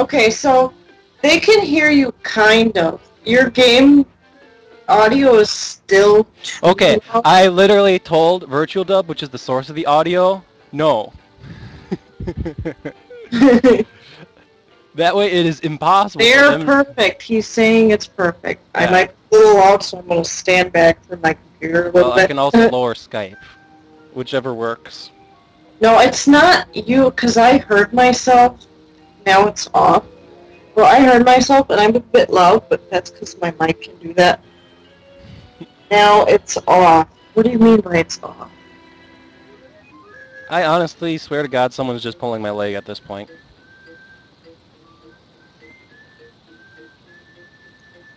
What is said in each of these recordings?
Okay, so they can hear you kind of. Your game audio is still too Okay, loud. I literally told VirtualDub, which is the source of the audio, no. That way it is impossible for They're them. perfect. He's saying it's perfect. I Yeah. might be a little loud, so I'm going to stand back from my computer a Well, little I bit. can also lower Skype, whichever works. No, it's not you, because I heard myself. Now it's off. Well, I heard myself, and I'm a bit loud, but that's because my mic can do that. Now it's off. What do you mean by it's off? I honestly swear to God someone's just pulling my leg at this point.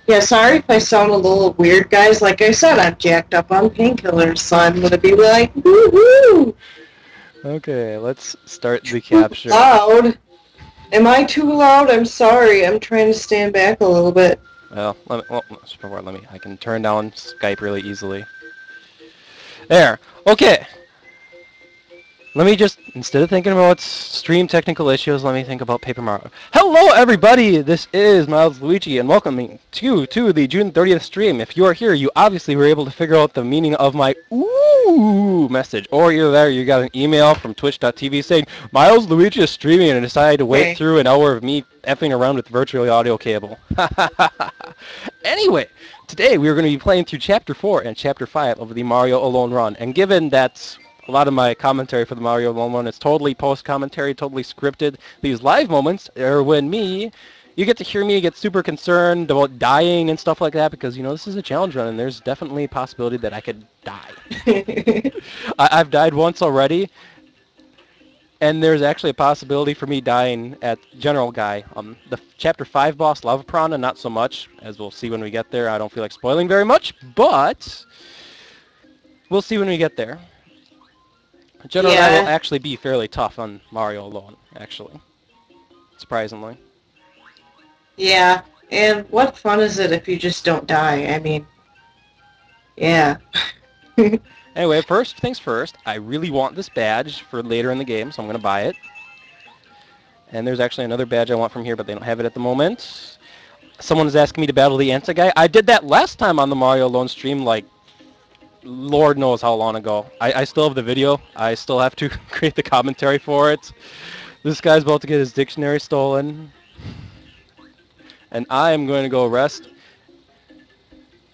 Yeah, sorry if I sound a little weird, guys. Like I said, I'm jacked up on painkillers, so I'm going to be like, woohoo! Okay, let's start the capture. Loud. Am I too loud? I'm sorry. I'm trying to stand back a little bit. Well, I can turn down Skype really easily. There. Okay. Let me just, instead of thinking about stream technical issues, let me think about Paper Mario. Hello, everybody! This is Miles Luigi, and welcoming to the June 30th stream. If you are here, you obviously were able to figure out the meaning of my ooh message. Or either there, you got an email from twitch.tv saying, Miles Luigi is streaming, and decided to wait through an hour of me effing around with the virtual audio cable. Anyway, today we are going to be playing through Chapter 4 and Chapter 5 of the Mario Alone Run. And given that a lot of my commentary for the Mario Alone Run is totally post-commentary, totally scripted, these live moments are when you get to hear me get super concerned about dying and stuff like that because, you know, this is a challenge run and there's definitely a possibility that I could die. I've died once already, and there's actually a possibility for me dying at General Guy. The Chapter 5 boss, Lava Piranha, not so much, as we'll see when we get there. I don't feel like spoiling very much, but we'll see when we get there. General Guy will actually be fairly tough on Mario Alone, actually. Surprisingly. Yeah, and what fun is it if you just don't die? I mean, yeah. Anyway, first things first, I really want this badge for later in the game, so I'm going to buy it. And there's actually another badge I want from here, but they don't have it at the moment. Someone is asking me to battle the Anti-Guy. I did that last time on the Mario Alone stream, like, Lord knows how long ago. I still have the video. I still have to create the commentary for it. This guy's about to get his dictionary stolen. And I am going to go rest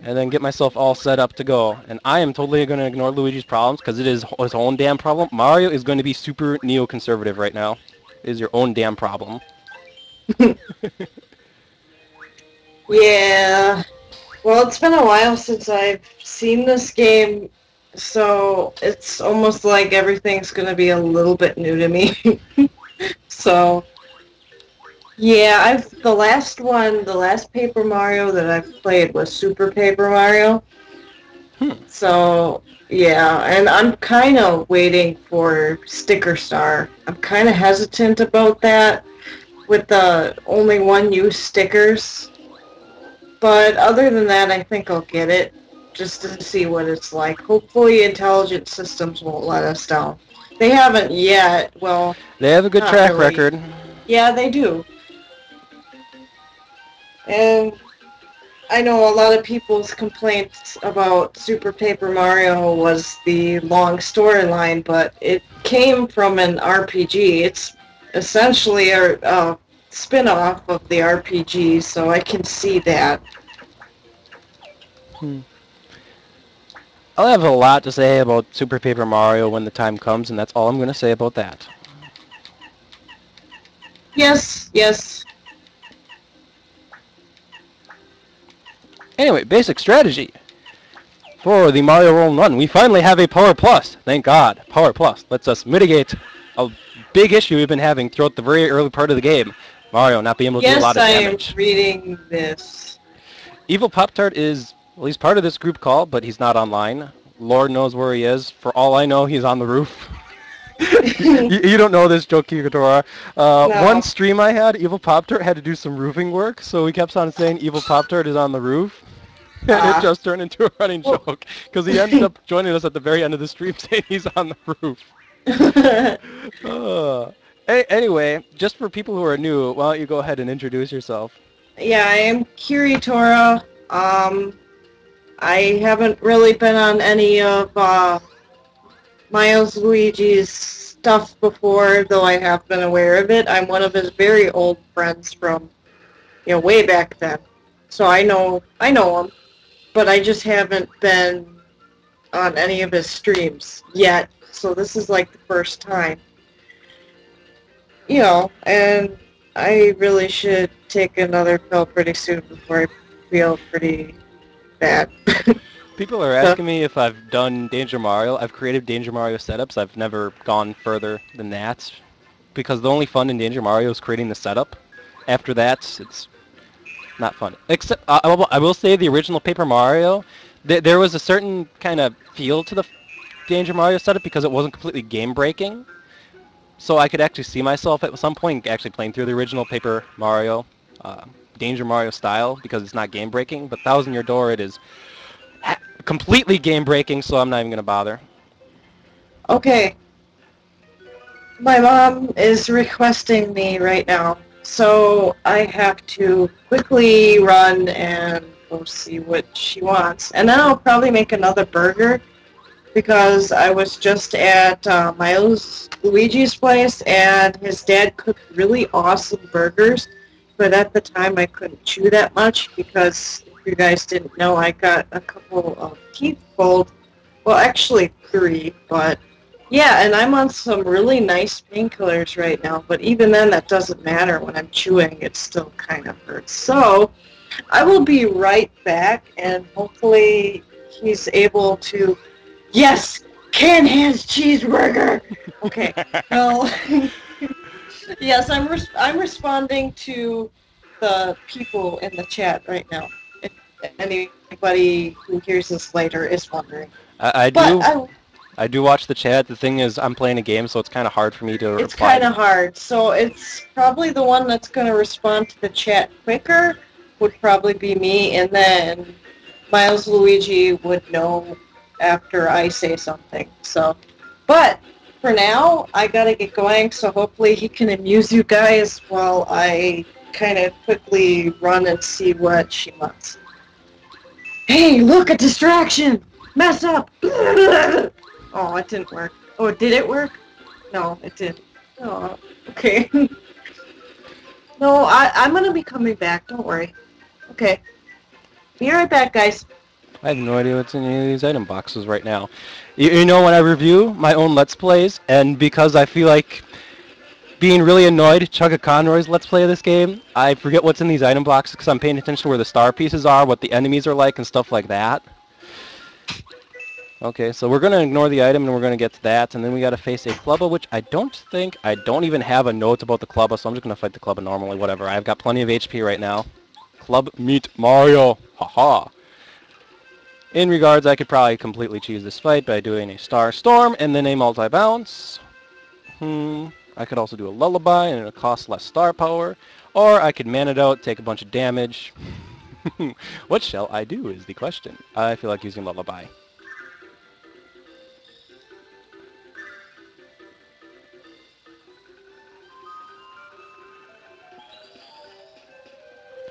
and then get myself all set up to go. And I am totally going to ignore Luigi's problems because it is his own damn problem. Mario is going to be super neoconservative right now. It is your own damn problem. Yeah. Well, it's been a while since I've seen this game, so it's almost like everything's going to be a little bit new to me. So, yeah, the last Paper Mario that I've played was Super Paper Mario. So, yeah, and I'm kind of waiting for Sticker Star. I'm kind of hesitant about that with the only one-use stickers. But other than that, I think I'll get it just to see what it's like. Hopefully Intelligent Systems won't let us down. They haven't yet. Well, they have a good track record. Yeah, they do. And I know a lot of people's complaints about Super Paper Mario was the long storyline, but it came from an RPG. It's essentially a spin-off of the RPG, so I can see that. I'll have a lot to say about Super Paper Mario when the time comes, and that's all I'm going to say about that. Yes, yes. Anyway, basic strategy. For the Mario Alone Run, we finally have a Power Plus. Thank God. Power Plus lets us mitigate a big issue we've been having throughout the very early part of the game. Mario not being able to do a lot of damage. Yes, I am reading this. Evil Pop-Tart is, well, he's part of this group call, but he's not online. Lord knows where he is. For all I know, he's on the roof. You don't know this, Joki Ghidorah. No. One stream I had, Evil Pop-Tart had to do some roofing work, so he kept on saying Evil Pop-Tart is on the roof. And it just turned into a running joke, because he ended up joining us at the very end of the stream saying he's on the roof. Anyway, just for people who are new, why don't you go ahead and introduce yourself? Yeah, I am Kiritora. I haven't really been on any of Miles Luigi's stuff before, though I have been aware of it. I'm one of his very old friends from, way back then. So I know him, but I just haven't been on any of his streams yet. So this is like the first time. And I really should take another pill pretty soon before I feel pretty bad. People are So, asking me if I've done Danger Mario. I've created Danger Mario setups. I've never gone further than that because the only fun in Danger Mario is creating the setup. After that, it's not fun. Except I will say the original Paper Mario, there was a certain kind of feel to the Danger Mario setup because it wasn't completely game breaking. So I could actually see myself at some point actually playing through the original Paper Mario, Danger Mario style because it's not game breaking. But Thousand Year Door, it is completely game breaking, so I'm not even gonna bother. okay, my mom is requesting me right now, so I have to quickly run and go see what she wants. And then I'll probably make another burger because I was just at Miles Luigi's place, and his dad cooked really awesome burgers. But at the time, I couldn't chew that much because, if you guys didn't know, I got a couple of teeth pulled. Well, actually 3, but yeah, and I'm on some really nice painkillers right now. But even then, that doesn't matter. When I'm chewing, it still kind of hurts. So I will be right back, and hopefully he's able to. Yes, Can Hands cheeseburger. Okay. Well, yes, I'm responding to the people in the chat right now. If anybody who hears this later is wondering, I but do I do watch the chat. The thing is, I'm playing a game, so it's kind of hard for me to it's reply. kind of hard. So it's probably the one that's going to respond to the chat quicker would probably be me, and then Miles Luigi would know after I say something. So, but for now, I gotta get going. So hopefully he can amuse you guys while I kind of quickly run and see what she wants. Hey, look, a distraction! Mess up! Oh, it didn't work. Oh, did it work? No, it didn't. Oh, okay. No, I'm gonna be coming back. Don't worry. Okay. Be right back, guys. I have no idea what's in any of these item boxes right now. You know, when I review my own Let's Plays, and because I feel like being really annoyed, Chugga Conroy's Let's Play of this game, I forget what's in these item boxes because I'm paying attention to where the star pieces are, what the enemies are like, and stuff like that. Okay, so we're going to ignore the item, and we're going to get to that, and then we got to face a Clubba, which I don't even have a note about the Clubba, so I'm just going to fight the Clubba normally, whatever. I've got plenty of HP right now. Club meet Mario. Haha. In regards, I could probably completely choose this fight by doing a Star Storm and then a multi-bounce. I could also do a Lullaby and it'll cost less star power. Or I could man it out, take a bunch of damage. What shall I do is the question. I feel like using Lullaby.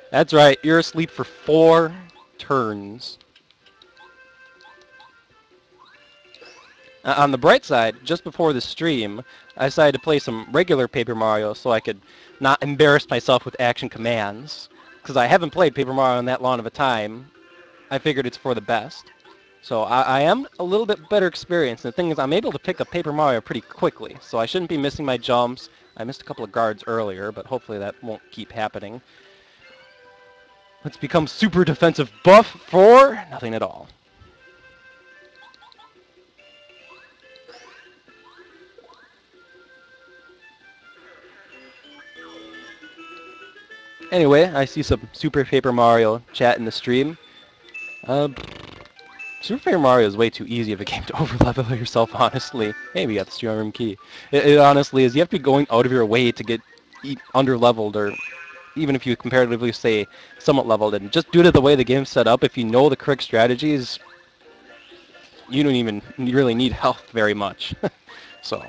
That's right, you're asleep for 4 turns. On the bright side, just before the stream, I decided to play some regular Paper Mario so I could not embarrass myself with action commands. Because I haven't played Paper Mario in that long of a time, I figured it's for the best. So I am a little bit better experienced. And the thing is, I'm able to pick up Paper Mario pretty quickly, so I shouldn't be missing my jumps. I missed a couple of guards earlier, but hopefully that won't keep happening. Let's become super defensive buff for nothing at all. Anyway, I see some Super Paper Mario chat in the stream. Super Paper Mario is way too easy of a game to overlevel yourself, honestly. Hey, we got the Stream Room key. It honestly is. You have to be going out of your way to get under-leveled, or even if you comparatively say somewhat leveled. And just due to the way the game's set up, if you know the correct strategies, you don't even really need health very much. So,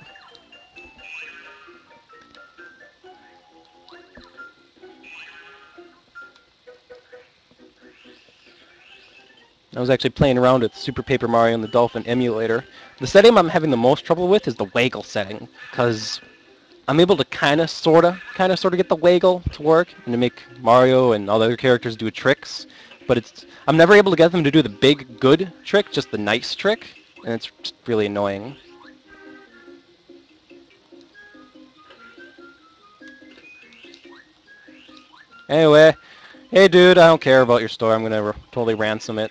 I was actually playing around with Super Paper Mario and the Dolphin emulator. The setting I'm having the most trouble with is the waggle setting, because I'm able to kind of, sort of get the waggle to work and to make Mario and all the other characters do tricks, but I'm never able to get them to do the big, good trick, just the nice trick, and it's just really annoying. Anyway, hey dude, I don't care about your store. I'm gonna totally ransom it.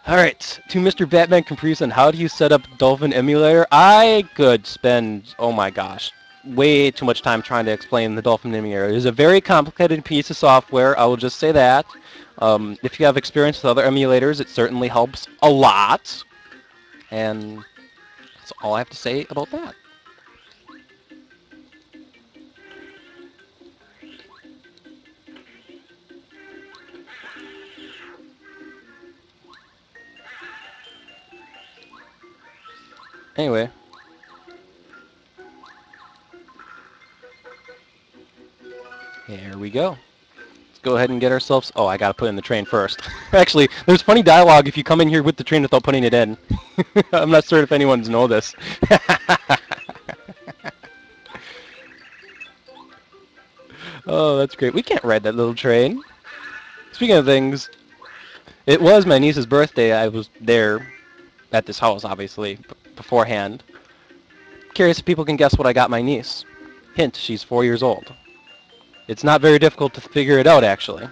Alright, to Mr. Batman Caprice on how do you set up Dolphin emulator, I could spend, oh my gosh, way too much time trying to explain the Dolphin emulator. It is a very complicated piece of software, I will just say that. If you have experience with other emulators, it certainly helps a lot. And that's all I have to say about that. Anyway. Here we go. Let's go ahead and get ourselves... Oh, I gotta put in the train first. Actually, there's funny dialogue if you come in here with the train without putting it in. I'm not certain if anyone's know this. Oh, that's great. We can't ride that little train. Speaking of things, it was my niece's birthday. I was there at this house, obviously, beforehand. Curious if people can guess what I got my niece. Hint, she's 4 years old. It's not very difficult to figure it out, actually.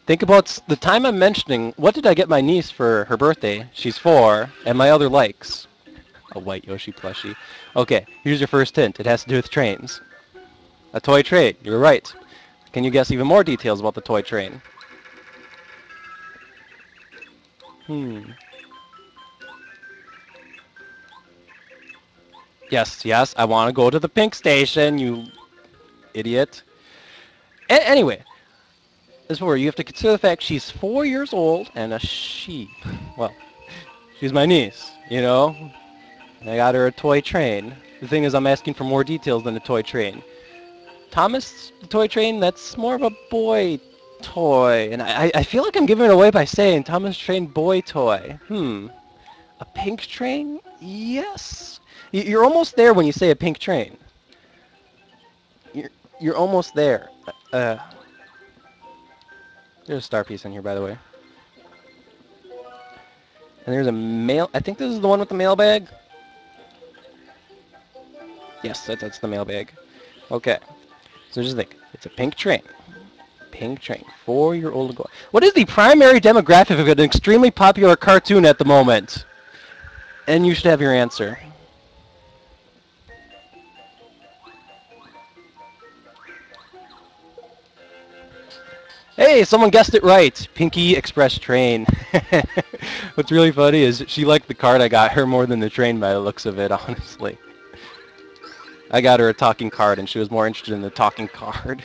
Think about the time I'm mentioning, what did I get my niece for her birthday? She's 4, and my other likes. A white Yoshi plushie. Okay, here's your first hint. It has to do with trains. A toy train. You're right. Can you guess even more details about the toy train? Yes, I want to go to the pink station, you idiot. Anyway, this is where you have to consider the fact she's 4 years old and a she. Well, she's my niece, you know? I got her a toy train. The thing is, I'm asking for more details than a toy train. Thomas, the toy train, that's more of a boy toy. And I feel like I'm giving it away by saying Thomas Train boy toy. A pink train? Yes. You're almost there when you say a pink train. You're almost there. There's a star piece in here, by the way. And there's a mail... I think this is the one with the mailbag. Yes, that's the mailbag. Okay. So just think. It's a pink train. Pink train. 4-year-old ago. What is the primary demographic of an extremely popular cartoon at the moment? And you should have your answer. Hey, someone guessed it right. Pinky Express Train. What's really funny is she liked the card I got her more than the train by the looks of it, honestly. I got her a talking card and she was more interested in the talking card.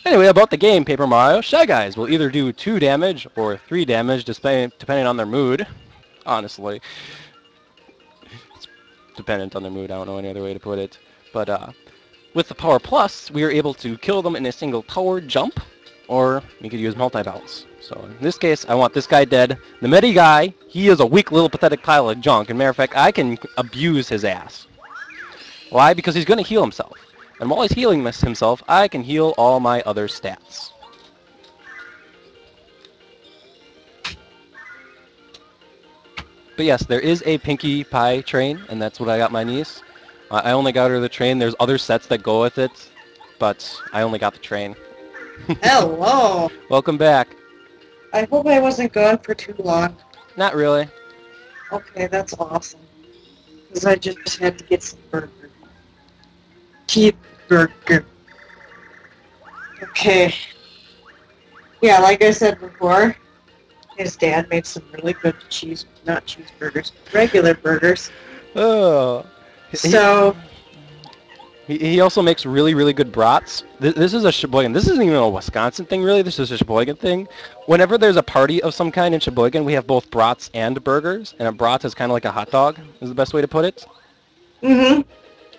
Anyway, about the game, Paper Mario, Shy Guys will either do 2 damage or 3 damage, depending on their mood. Honestly. It's dependent on their mood, I don't know any other way to put it. But with the Power Plus, we are able to kill them in a single tower jump, or we could use multi-bounce. So in this case, I want this guy dead. The Medi guy, he is a weak little pathetic pile of junk. And matter of fact, I can abuse his ass. Why? Because he's going to heal himself. And while he's healing himself, I can heal all my other stats. But yes, there is a Pinkie Pie train, and that's what I got my niece. I only got her the train. There's other sets that go with it, but I only got the train. Hello. Welcome back. I hope I wasn't gone for too long. Not really. Okay, that's awesome. Because I just had to get some burger. Cheeseburger. Okay. Yeah, like I said before, his dad made some really good not cheeseburgers, regular burgers. Oh. So, He also makes really, really good brats. This is a Sheboygan. This isn't even a Wisconsin thing, really. This is a Sheboygan thing. Whenever there's a party of some kind in Sheboygan, we have both brats and burgers. And a brat is kind of like a hot dog, is the best way to put it. Mm-hmm.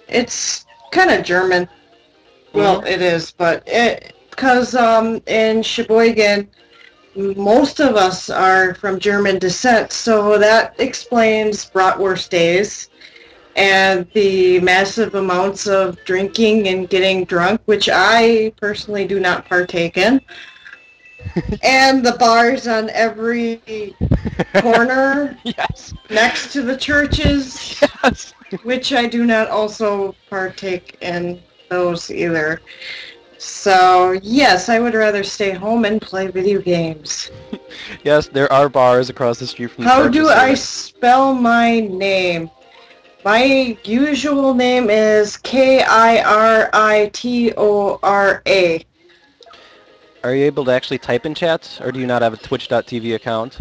It's kind of German. Well, it is, but because in Sheboygan, most of us are from German descent, so that explains bratwurst days and the massive amounts of drinking and getting drunk, which I personally do not partake in, and the bars on every corner Yes. next to the churches, Yes. which I do not also partake in those either. So, yes, I would rather stay home and play video games. Yes, there are bars across the street from the How churches do here. I spell my name? My usual name is Kiritora. Are you able to actually type in chat, or do you not have a Twitch.tv account?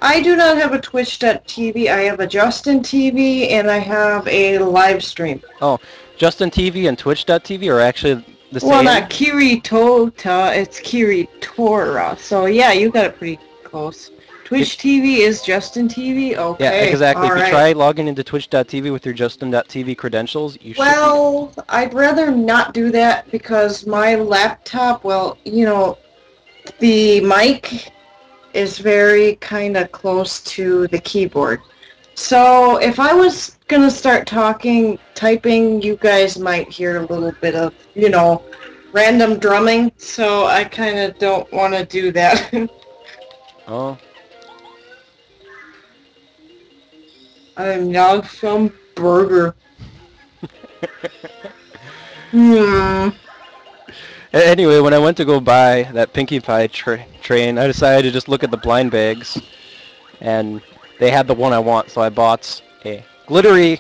I do not have a Twitch.tv. I have a Justin TV, and I have a live stream. Oh, Justin TV and Twitch.tv are actually the same? Well, not Kiritota, it's Kiritora. So, yeah, you got it pretty close. Twitch TV is Justin TV? Okay. Yeah, exactly. All If you right. try logging into Twitch.tv with your Justin.tv credentials, you should Well, I'd rather not do that because my laptop, well, you know, the mic is very kind of close to the keyboard. So if I was going to start typing, you guys might hear a little bit of, you know, random drumming. So I kind of don't want to do that. Oh. I'm now some burger. Anyway, when I went to go buy that Pinkie Pie train, I decided to just look at the blind bags, and they had the one I want, so I bought a glittery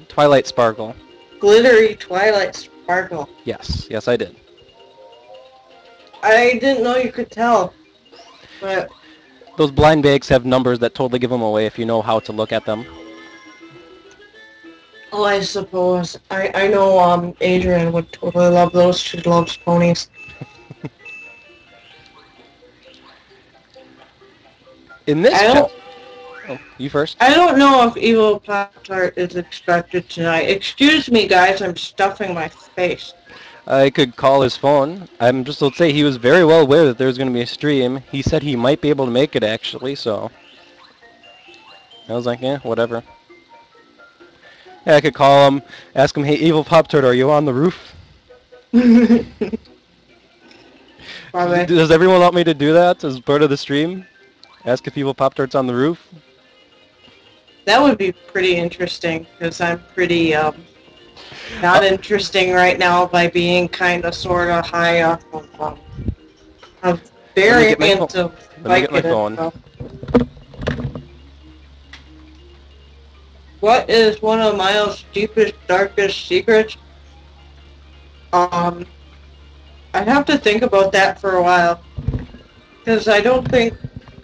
Twilight Sparkle. Glittery Twilight Sparkle. Yes, I did. I didn't know you could tell, but Those blind bags have numbers that totally give them away if you know how to look at them. oh, I suppose I know Adrian would totally love those. She loves ponies. In this, I don't. oh, you first. I don't know if Evil Pop-Tart is expected tonight. Excuse me, guys. I'm stuffing my face. I could call his phone. I'm just to say he was very well aware that there was going to be a stream. He said he might be able to make it actually, so I was like, whatever. Yeah, I could call him, ask him, hey, Evil Pop-Tart, are you on the roof? Probably. Does everyone want me to do that as part of the stream? Ask if Evil Pop-Tart's on the roof? That would be pretty interesting because I'm pretty not interesting right now by being kind of sort of high up of I'm very Let me get my into Let me get my Vicodin, phone. so. What is one of Miles' deepest, darkest secrets? I'd have to think about that for a while. Because I don't think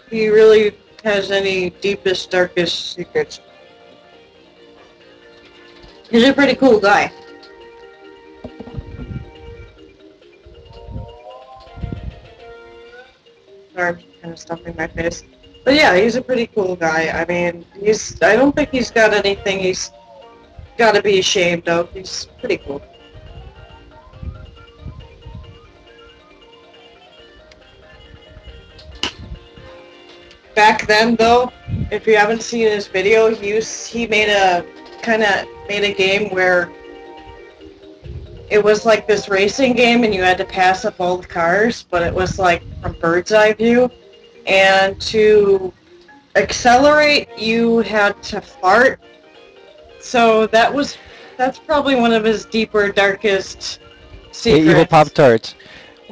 he really has any deepest, darkest secrets. He's a pretty cool guy. Sorry, I'm kind of stuffing my face. But yeah, he's a pretty cool guy. I mean, I don't think he's got anything he's got to be ashamed of. He's pretty cool. Back then, though, if you haven't seen his video, he made a game where it was like this racing game and you had to pass up all the cars, but it was like from bird's eye view. And to accelerate, you had to fart. So that's probably one of his deeper, darkest secrets. Hey, Evil Pop-Tart,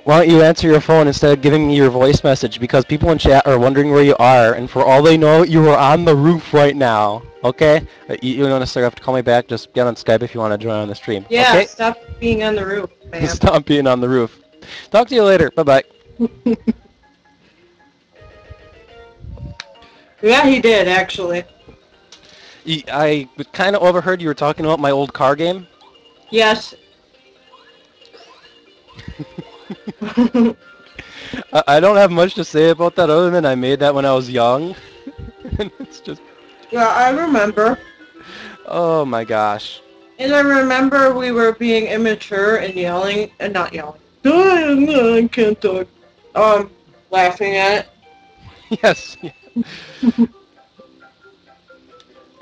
why don't you answer your phone instead of giving me your voice message? Because people in chat are wondering where you are, and for all they know, you are on the roof right now. Okay? You don't necessarily have to call me back. Just get on Skype if you want to join on the stream. Yeah, okay? stop being on the roof, man. Stop being on the roof. Talk to you later. Bye-bye. Yeah, he did, actually. I kind of overheard you were talking about my old car game. Yes. I don't have much to say about that other than I made that when I was young. And it's just, Yeah, I remember. oh my gosh. And I remember we were being immature and yelling, and not yelling. I can't talk. Laughing at Yes.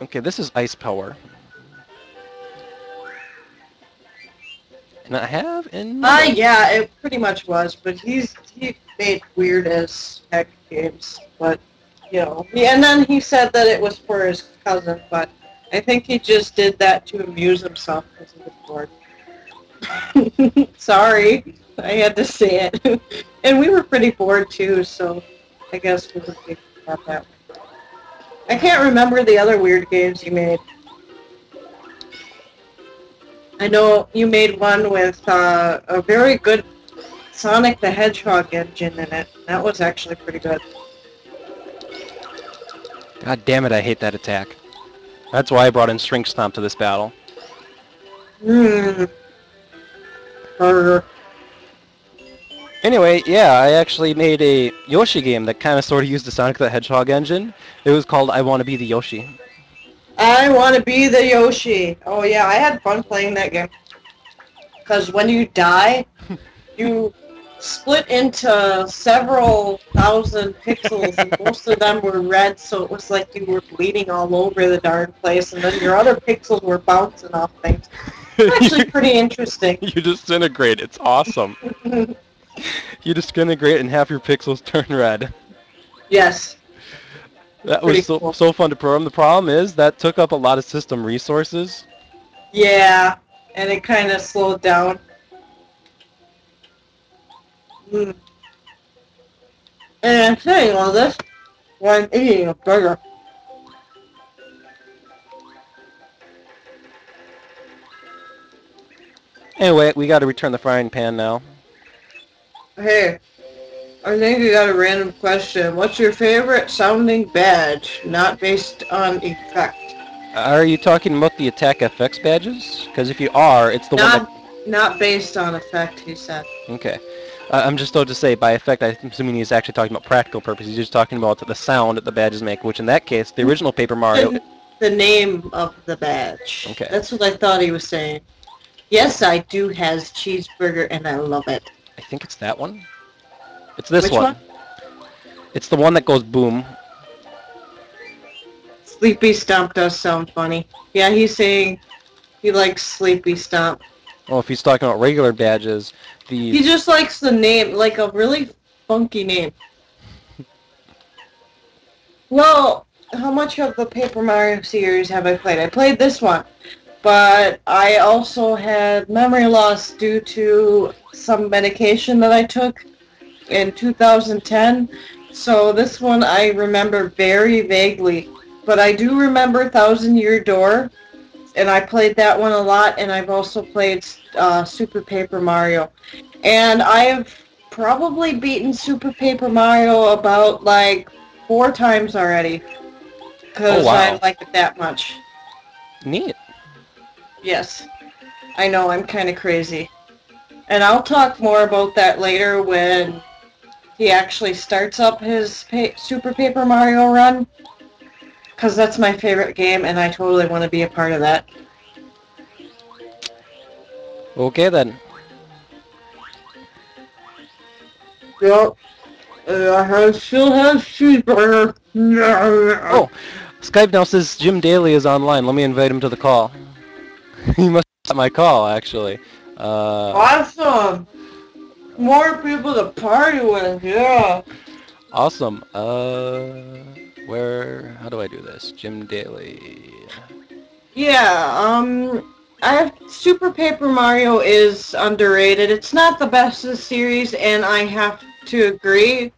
Okay, this is Ice Power. And I have in... Yeah, it pretty much was, but he made weird as heck games, but, you know. Yeah, and then he said that it was for his cousin, but I think he just did that to amuse himself because he was bored. Sorry, I had to say it. And we were pretty bored too, so I guess we would think about that. I can't remember the other weird games you made. I know you made one with a very good Sonic the Hedgehog engine in it. That was actually pretty good. God damn it, I hate that attack. That's why I brought in Shrink Stomp to this battle. Burger. Anyway, yeah, I actually made a Yoshi game that kind of sort of used the Sonic the Hedgehog engine. It was called I Want to Be the Yoshi. I want to be the Yoshi. Oh yeah, I had fun playing that game. Because when you die, you split into several thousand pixels, and most of them were red, so it was like you were bleeding all over the darn place, and then your other pixels were bouncing off things. It's actually pretty interesting. You disintegrate. It's awesome. You disintegrate and half your pixels turn red. Yes. That was so fun to program. The problem is that took up a lot of system resources. Yeah, and it kind of slowed down. And I'm saying all this while I'm eating a burger. Anyway, we got to return the frying pan now. Hey, I think you got a random question. What's your favorite sounding badge, not based on effect? Are you talking about the Attack FX badges? Because if you are, it's the one that... Not based on effect, he said. Okay. I'm just about to say, by effect, I'm assuming he's actually talking about practical purposes. He's just talking about the sound that the badges make, which in that case, the original Paper Mario... The name of the badge. Okay. That's what I thought he was saying. Yes, I do has cheeseburger, and I love it. I think it's that one. It's this Which one. It's the one that goes boom. Sleepy Stomp does sound funny. Yeah, he's saying he likes Sleepy Stomp. Oh, if he's talking about regular badges, He just likes the name, like a really funky name. Well, how much of the Paper Mario series have I played? I played this one, but I also had memory loss due to some medication that I took in 2010. So this one I remember very vaguely, but I do remember Thousand Year Door, and I played that one a lot, and I've also played Super Paper Mario. And I have probably beaten Super Paper Mario about like 4 times already, because I like it that much. Neat. Yes, I know, I'm kind of crazy. And I'll talk more about that later when he actually starts up his Super Paper Mario run, because that's my favorite game, and I totally want to be a part of that. Okay, then. Yep. I still have cheeseburger. Oh, Skype now says Jim Daly is online. Let me invite him to the call. He must have my call, actually. Awesome. More people to party with, yeah. Awesome. How do I do this? Jim Daly. Yeah, Super Paper Mario is underrated. It's not the best of the series, and I have to agree.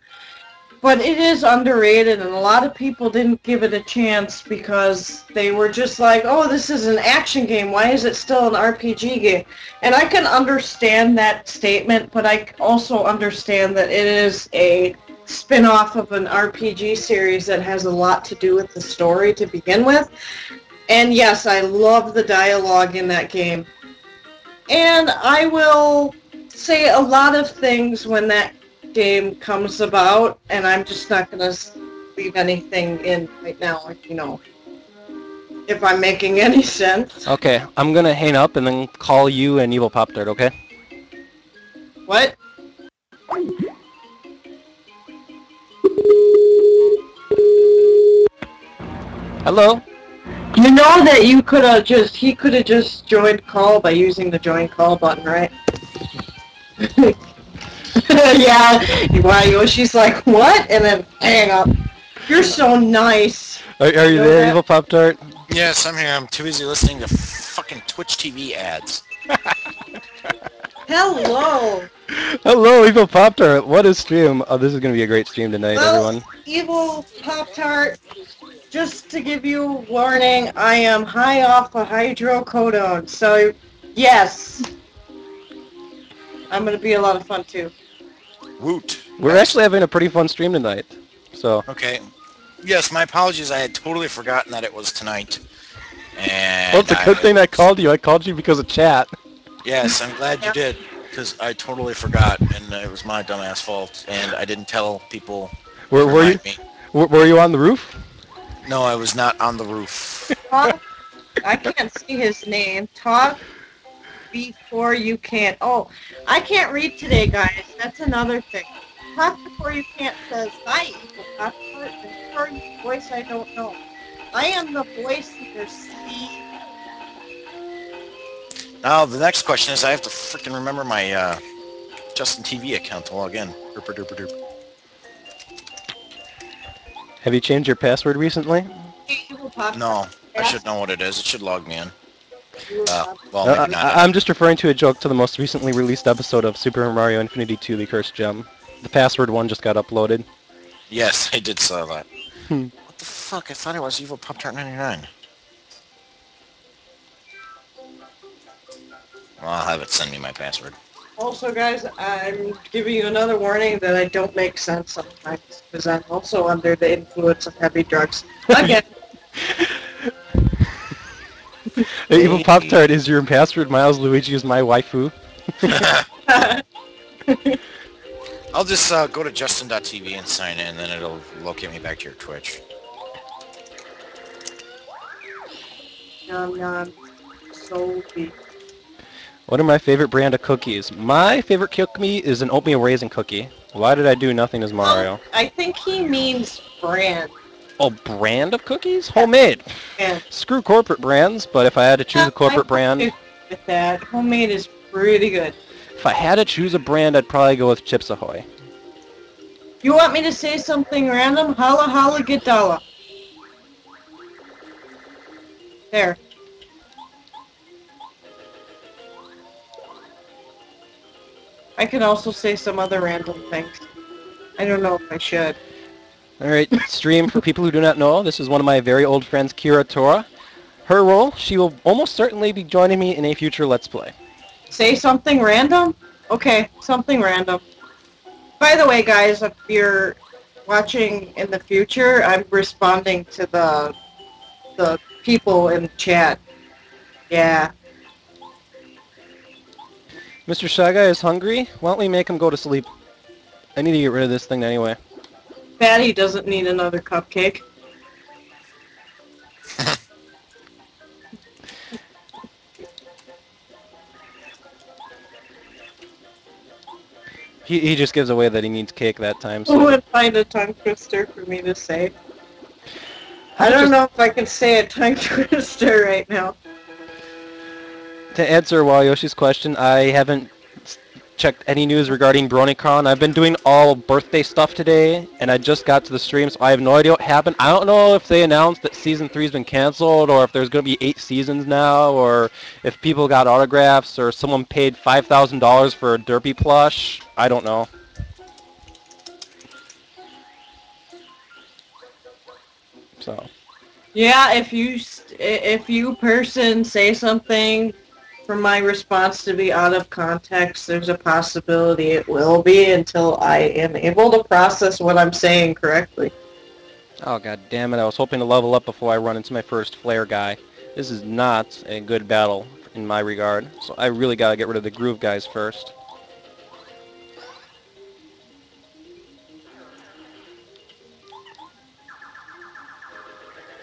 But it is underrated, and a lot of people didn't give it a chance because they were just like, oh, this is an action game. Why is it still an RPG game? And I can understand that statement, but I also understand that it is a spin-off of an RPG series that has a lot to do with the story to begin with. And yes, I love the dialogue in that game. And I will say a lot of things when that game comes about, and I'm just not going to leave anything in right now, if I'm making any sense. Okay, I'm gonna hang up and then call you and Evil Pop Tart, okay? What? Hello? You know that he could have just joined call by using the join call button, right? Yeah, why Yoshi's like, what? And then hang up. You're so nice. Are you know there, that? Evil Pop Tart? Yes, I'm here. I'm too busy listening to fucking Twitch TV ads. Hello. Hello, Evil Pop Tart. What is stream? Oh, this is gonna be a great stream tonight, Well, everyone. Evil Pop-Tart, just to give you a warning, I am high off of hydrocodone, so yes. I'm going to be a lot of fun, too. Woot. We're actually having a pretty fun stream tonight. So, Okay. Yes, my apologies. I had totally forgotten that it was tonight. And well, it's a good thing I called you. I called you because of chat. Yes, I'm glad you did, because I totally forgot, and it was my dumbass fault, and I didn't tell people. Were you Remind me. were you on the roof? No, I was not on the roof. Talk, I can't see his name. Talk before you can't. Oh, I can't read today, guys. That's another thing. Talk before you can't says, hi, Evil Pop-Tart, and for your voice I don't know. I am the voice of your Steve. Now, the next question is I have to freaking remember my Justin TV account to log in. Derp, derp, derp. Have you changed your password recently? Evil Pop-Tart. No, I should know what it is. It should log me in. Evil Pop-Tart. Well, No, maybe not. I'm just referring to a joke to the most recently released episode of Super Mario Infinity 2: The Cursed Gem. The password one just got uploaded. Yes, I did saw that. Hmm. What the fuck? I thought it was Evil Pop-Tart 99. Well, I'll have it send me my password. Also, guys, I'm giving you another warning that I don't make sense sometimes because I'm also under the influence of heavy drugs. Again. Hey, Evil Pop Tart, is your password Miles Luigi is my waifu? I'll just go to justin.tv and sign in, and then it'll locate me back to your Twitch. Yum yum. So deep. What are my favorite brand of cookies? My favorite cookie is an oatmeal raisin cookie. Why did I do nothing as Mario? I think he means brand. Oh, brand of cookies? Homemade. Yeah. Screw corporate brands, but if I had to choose a corporate brand, With that, homemade is pretty good. if I had to choose a brand, I'd probably go with Chips Ahoy. You want me to say something random? Holla holla get dollar. There. I can also say some other random things. I don't know if I should. Alright, stream for people who do not know. This is one of my very old friends, Kira Tora. Her role, she will almost certainly be joining me in a future Let's Play. Say something random? Okay, something random. By the way, guys, if you're watching in the future, I'm responding to the people in chat. Yeah. Mr. Shy Guy is hungry. Why don't we make him go to sleep? I need to get rid of this thing anyway. Patty doesn't need another cupcake. He just gives away that he needs cake that time. Who So. would find a tongue twister for me to say? I don't know if I can say a tongue twister right now. To answer Yoshi's question, I haven't checked any news regarding BronyCon. I've been doing all birthday stuff today, and I just got to the stream, so I have no idea what happened. I don't know if they announced that Season 3's been canceled, or if there's going to be 8 seasons now, or if people got autographs, or someone paid $5,000 for a Derpy plush. I don't know. So. Yeah, if you person say something for my response to be out of context, there's a possibility it will be until I am able to process what I'm saying correctly. Oh, god damn it. I was hoping to level up before I run into my first flare guy. This is not a good battle in my regard, so I really gotta get rid of the groove guys first.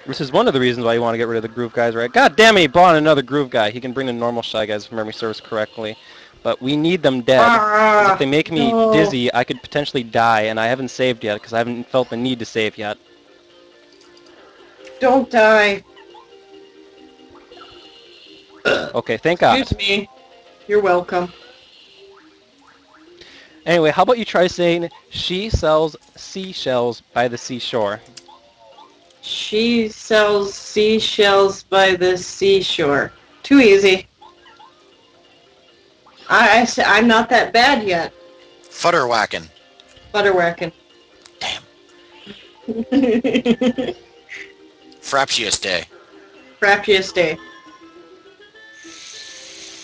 This is one of the reasons why you want to get rid of the groove guys, right? God damn it, he brought in another groove guy. He can bring the normal shy guys if memory serves correctly. But we need them dead. 'Cause if they make me dizzy, I could potentially die, and I haven't saved yet because I haven't felt the need to save yet. Don't die. Okay, thank God. Excuse me. You're welcome. Anyway, how about you try saying, she sells seashells by the seashore? She sells seashells by the seashore. Too easy. I'm not that bad yet. Futter whacking. Butterwhacking. Damn. Fraptious day. Frappiest day.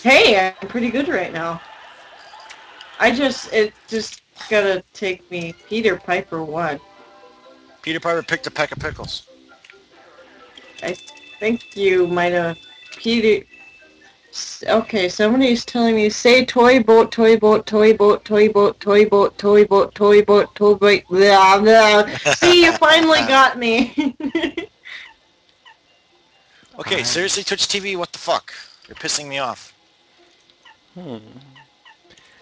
Hey, I'm pretty good right now. It just gotta take me Peter Piper 1. Peter Piper picked a peck of pickles. I think you might have Peter. Okay, somebody's telling me say toy boat, toy boat, toy boat, toy boat, toy boat, toy boat, toy boat, toy boat. Blah, blah. See, you finally got me. Okay, seriously, Twitch TV, what the fuck? You're pissing me off.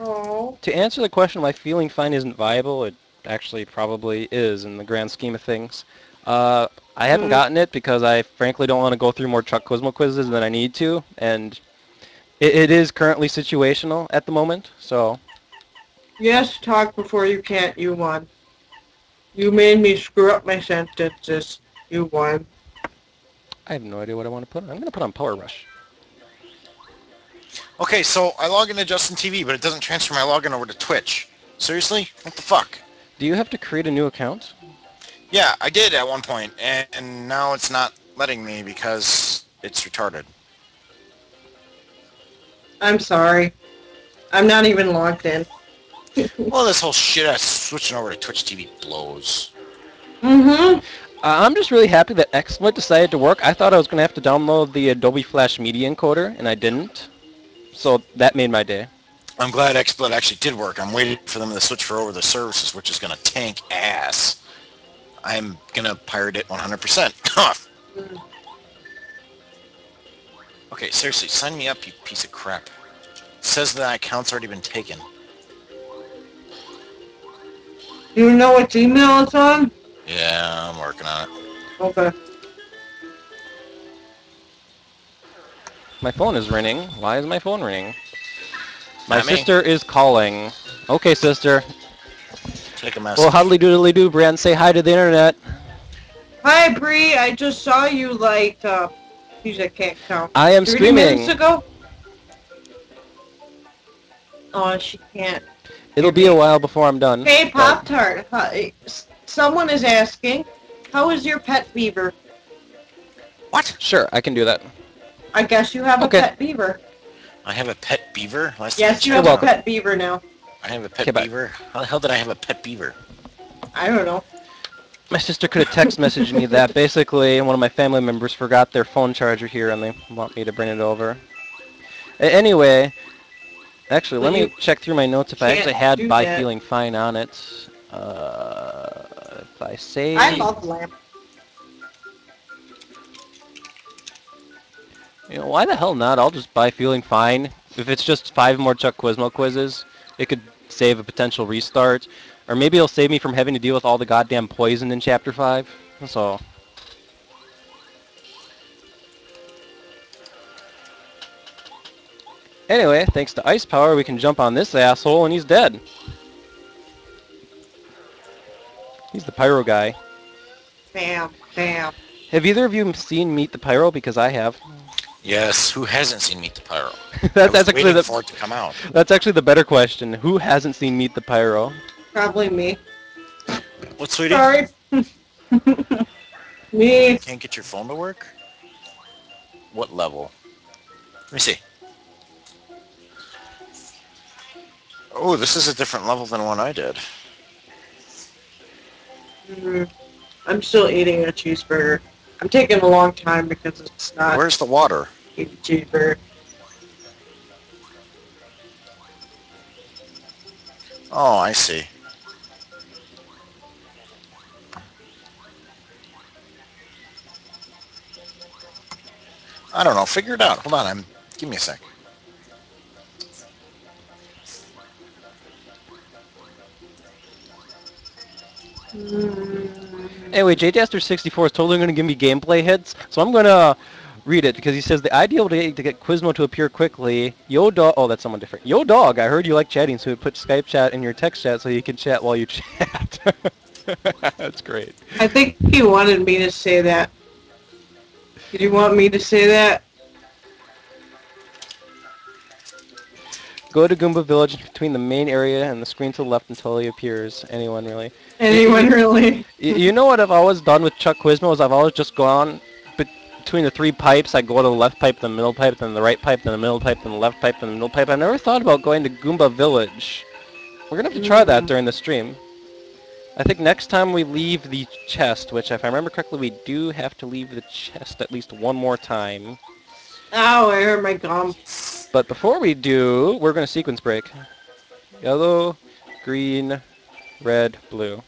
Oh. To answer the question why feeling fine isn't viable, it actually probably is in the grand scheme of things. I haven't gotten it because I frankly don't want to go through more Chuck Quizmo quizzes than I need to, and it is currently situational at the moment, so... Yes, talk before you can't, you won. You made me screw up my sentences. You won. I have no idea what I want to put on. I'm going to put on Power Rush. Okay, so I log into Justin TV, but it doesn't transfer my login over to Twitch. Seriously? What the fuck? Do you have to create a new account? Yeah, I did at one point, and now it's not letting me because it's retarded. I'm sorry. I'm not even logged in. Well, this whole shit ass switching over to Twitch TV blows. Mm-hmm. I'm just really happy that XSplit decided to work. I thought I was going to have to download the Adobe Flash Media Encoder, and I didn't. So that made my day. I'm glad XSplit actually did work. I'm waiting for them to switch for over the services, which is going to tank ass. I'm going to pirate it 100%. Okay, seriously, sign me up, you piece of crap. It says that account's already been taken. You know what email it's on? Yeah, I'm working on it. Okay. My phone is ringing. Why is my phone ringing? My Not me. sister is calling. Okay, sister. Take a message. Well, howdly doodly do, Brand. Say hi to the internet. Hi, Bree. I just saw you like, geez, I can't count. I am 30 streaming. minutes ago? Oh, she can't. It'll be a while before I'm done. Hey, but- Pop-Tart. Someone is asking, how is your pet beaver? What? Sure, I can do that. I guess you have Okay. a pet beaver. I have a pet beaver? Last time Yes, I you checked, have You're a welcome. pet beaver now. I have a pet Okay, bye. beaver? How the hell did I have a pet beaver? I don't know. My sister could have text messaged me that. Basically, one of my family members forgot their phone charger here, and they want me to bring it over. Anyway, actually, But let me you check through my notes if I can't actually had do "by that. feeling fine" on it. If I say... I love lamb. You know, why the hell not? I'll just buy feeling fine. If it's just 5 more Chuck Quizmo quizzes, it could save a potential restart. Or maybe it'll save me from having to deal with all the goddamn poison in Chapter 5. So... Anyway, thanks to ice power, we can jump on this asshole and he's dead. He's the pyro guy. Bam, bam. Have either of you seen Meet the Pyro? Because I have. Yes, who hasn't seen Meet the Pyro? that's I was actually waiting the for it to come out. that's actually the better question. Who hasn't seen Meet the Pyro? Probably me. What, sweetie? Sorry. Me. Can't get your phone to work? What level? Let me see. Oh, this is a different level than one I did. I'm still eating a cheeseburger. I'm taking a long time because it's not Where's the water? cheaper. Oh, I see. I don't know. Figure it out. Hold on. Give me a sec. Anyway, JDaster64 is totally going to give me gameplay hits, so I'm going to read it because he says the ideal way to get Quizmo to appear quickly. Yo dog. Oh, that's someone different. Yo dog. I heard you like chatting, so put Skype chat in your text chat so you can chat while you chat. That's great. I think he wanted me to say that. Did you want me to say that? Go to Goomba Village between the main area and the screen to the left until he appears. Anyone really? Anyone really? You know what I've always done with Chuck Quizmo is I've always just gone between the three pipes. I go to the left pipe, the middle pipe, then the right pipe, then the middle pipe, then the left pipe, then the middle pipe. I never thought about going to Goomba Village. We're going to have to try that during the stream. I think next time we leave the chest, which if I remember correctly, we do have to leave the chest at least one more time. Ow, I hurt my gum. But before we do, we're going to sequence break. Yellow, green, red, blue.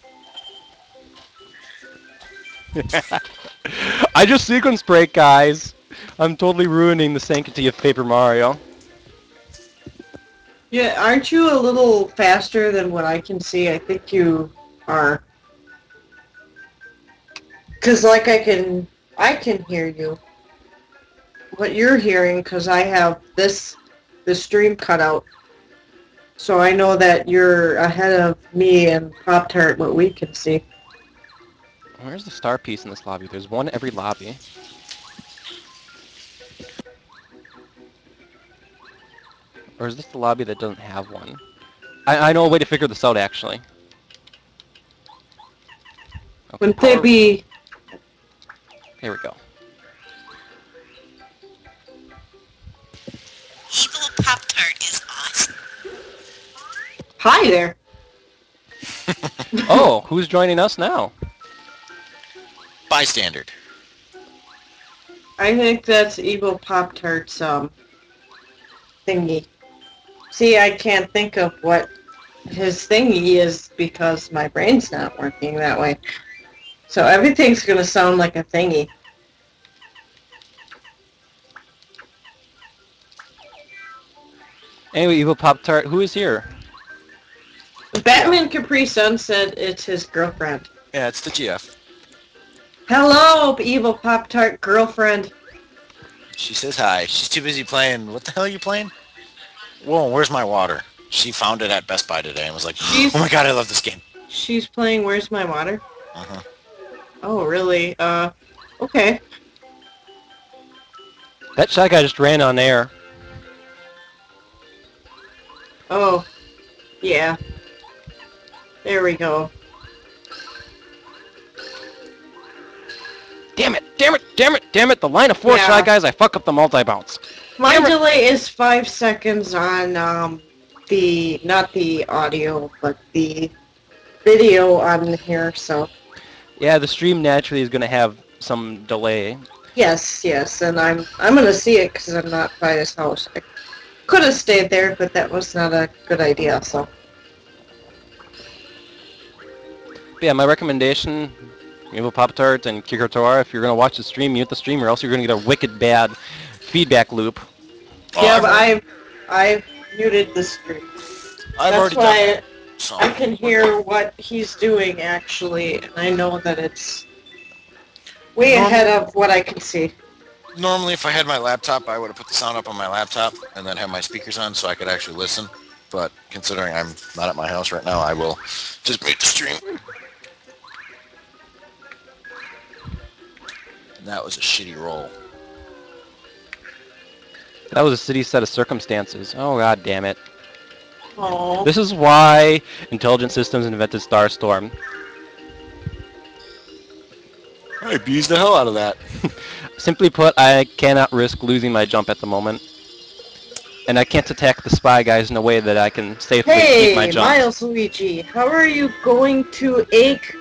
I just sequence break, guys. I'm totally ruining the sanctity of Paper Mario. Yeah, aren't you a little faster than what I can see? I think you are. 'Cause like I can hear you. What you're hearing, because I have the stream cut out. So I know that you're ahead of me and Pop-Tart, what we can see. Where's the star piece in this lobby? There's one every lobby. Or is this the lobby that doesn't have one? I know a way to figure this out, actually. Okay. Wouldn't they be... Here we go. Evil Pop-Tart is awesome. Hi there. Oh, who's joining us now? Bystander. I think that's Evil Pop-Tart's, thingy. See, I can't think of what his thingy is because my brain's not working that way. So everything's gonna sound like a thingy. Anyway, Evil Pop-Tart, who is here? Batman Capri Sun said it's his girlfriend. Yeah, it's the GF. Hello, Evil Pop-Tart girlfriend. She says hi. She's too busy playing. What the hell are you playing? Whoa, where's my water? She found it at Best Buy today and was like, oh my god, I love this game. She's playing Where's My Water? Uh-huh. Oh, really? Okay. That shot guy just ran on air. Oh, yeah. There we go. Damn it, damn it, damn it, damn it, the line of four Yeah. shot guys, I fuck up the multi-bounce. My delay is 5 seconds on, not the audio, but the video on here, so. Yeah, the stream naturally is going to have some delay. Yes, and I'm gonna see it because I'm not by his house. I could have stayed there, but that was not a good idea, so. But yeah, my recommendation, Evil Pop-Tart and Kikotora, if you're going to watch the stream, mute the stream or else you're going to get a wicked bad feedback loop. Yeah, but I've muted the stream. I've That's already done why it. So. I can hear what he's doing, actually, and I know that it's way ahead of what I can see. Normally, if I had my laptop, I would have put the sound up on my laptop and then have my speakers on so I could actually listen. But considering I'm not at my house right now, I will just mute the stream. And that was a shitty roll. That was a city set of circumstances. Oh, god damn it. Oh. This is why Intelligent Systems invented Starstorm. I abused the hell out of that. Simply put, I cannot risk losing my jump at the moment. And I can't attack the spy guys in a way that I can safely keep my Hey, jump. Miles Luigi, how are you going to Acre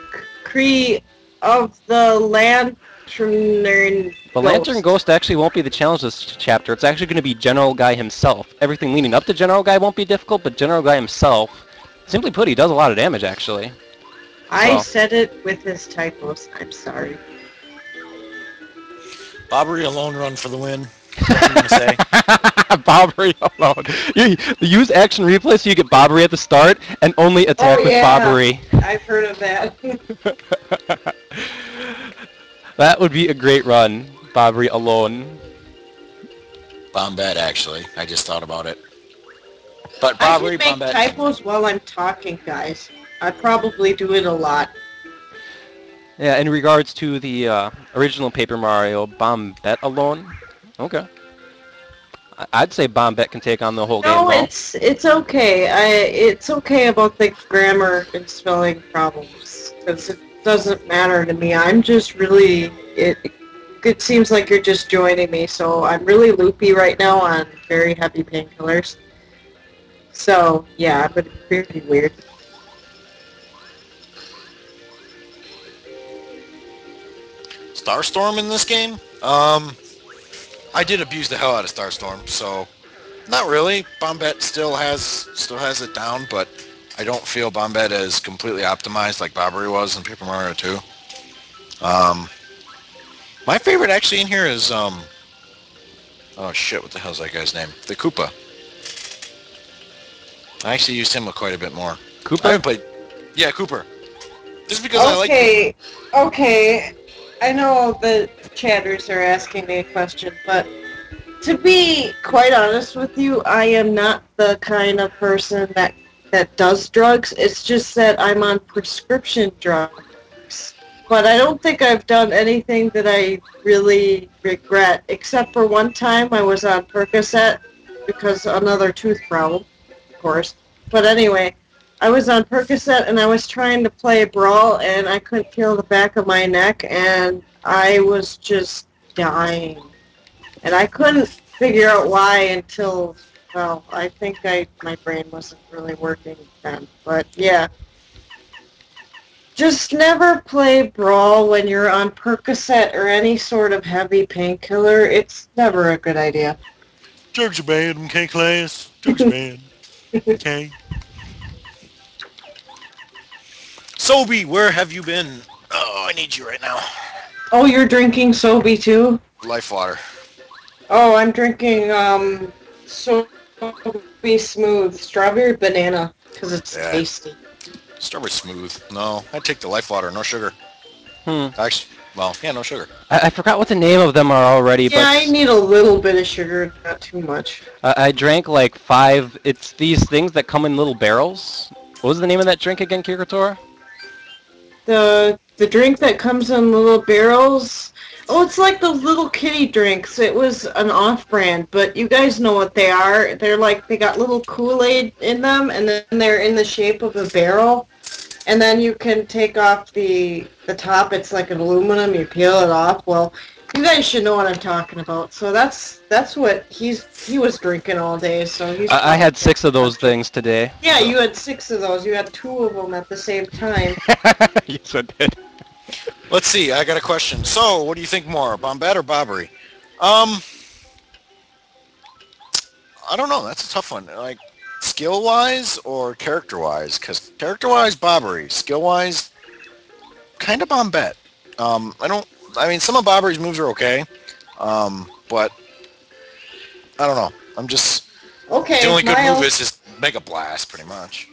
of the land Lantern The Lantern Ghost actually won't be the challenge this chapter. It's actually going to be General Guy himself. Everything leading up to General Guy won't be difficult, but General Guy himself, simply put, he does a lot of damage, actually. I So. said it with his typos. I'm sorry. Bobbery alone run for the win. What are you gonna say? Bobbery alone. You use action replay so you get Bobbery at the start and only attack with Bobbery. I've heard of that. That would be a great run, Bobbery alone. Bombette, actually. I just thought about it. But I Bobbery, can make Bombette. typos while I'm talking, guys. I probably do it a lot. Yeah, in regards to the original Paper Mario, Bombette alone? Okay. I'd say Bombette can take on the whole game, No, though. it's okay. It's okay about the grammar and spelling problems, because it doesn't matter to me. I'm just really... It seems like you're just joining me, so I'm really loopy right now on very heavy painkillers. So, yeah, but it's pretty weird. Starstorm in this game? I did abuse the hell out of Starstorm, so not really. Bombette still has it down, but I don't feel Bombette is completely optimized like Bobbery was in Paper Mario 2. My favorite actually in here is oh shit, what the hell's that guy's name? The Koopa. I actually used him quite a bit more. Koopa? I haven't played. Yeah, Cooper. Just because I like. Okay. I know the chatters are asking me a question, but to be quite honest with you, I am not the kind of person that does drugs. It's just that I'm on prescription drugs. But I don't think I've done anything that I really regret, except for one time I was on Percocet because another tooth problem, of course. But anyway, I was on Percocet and I was trying to play Brawl and I couldn't feel the back of my neck and I was just dying. And I couldn't figure out why until, well, I think my brain wasn't really working then. But yeah. Just never play Brawl when you're on Percocet or any sort of heavy painkiller. It's never a good idea. Drugs are bad, okay, class? Drugs are bad. Okay. Sobe, where have you been? Oh, I need you right now. Oh, you're drinking Sobe too? Life water. Oh, I'm drinking Sobe Smooth Strawberry Banana because it's tasty. Strawberry smooth. No, I'd take the life water, no sugar. Hmm. Actually, well, yeah, no sugar. I forgot what the name of them are already, Yeah, but I need a little bit of sugar, not too much. I drank like 5. It's these things that come in little barrels. What was the name of that drink again, Kiratora? The drink that comes in little barrels. Oh, it's like those little kitty drinks. It was an off-brand, but you guys know what they are. They're like, they got little Kool-Aid in them, and then they're in the shape of a barrel. And then you can take off the top. It's like an aluminum. You peel it off. Well, you guys should know what I'm talking about. So that's what he was drinking all day. So he's. I had 6 of those things today. Yeah, you had 6 of those. You had 2 of them at the same time. Yes, I did. Let's see, I got a question. So, what do you think more, Bombette or Bobbery? I don't know. That's a tough one. Like, skill-wise or character-wise? Because character-wise, Bobbery. Skill-wise, kind of Bombette. I mean, some of Bobbery's moves are okay, but I don't know. I'm just... Okay, the only good Miles. move is just Mega Blast, pretty much.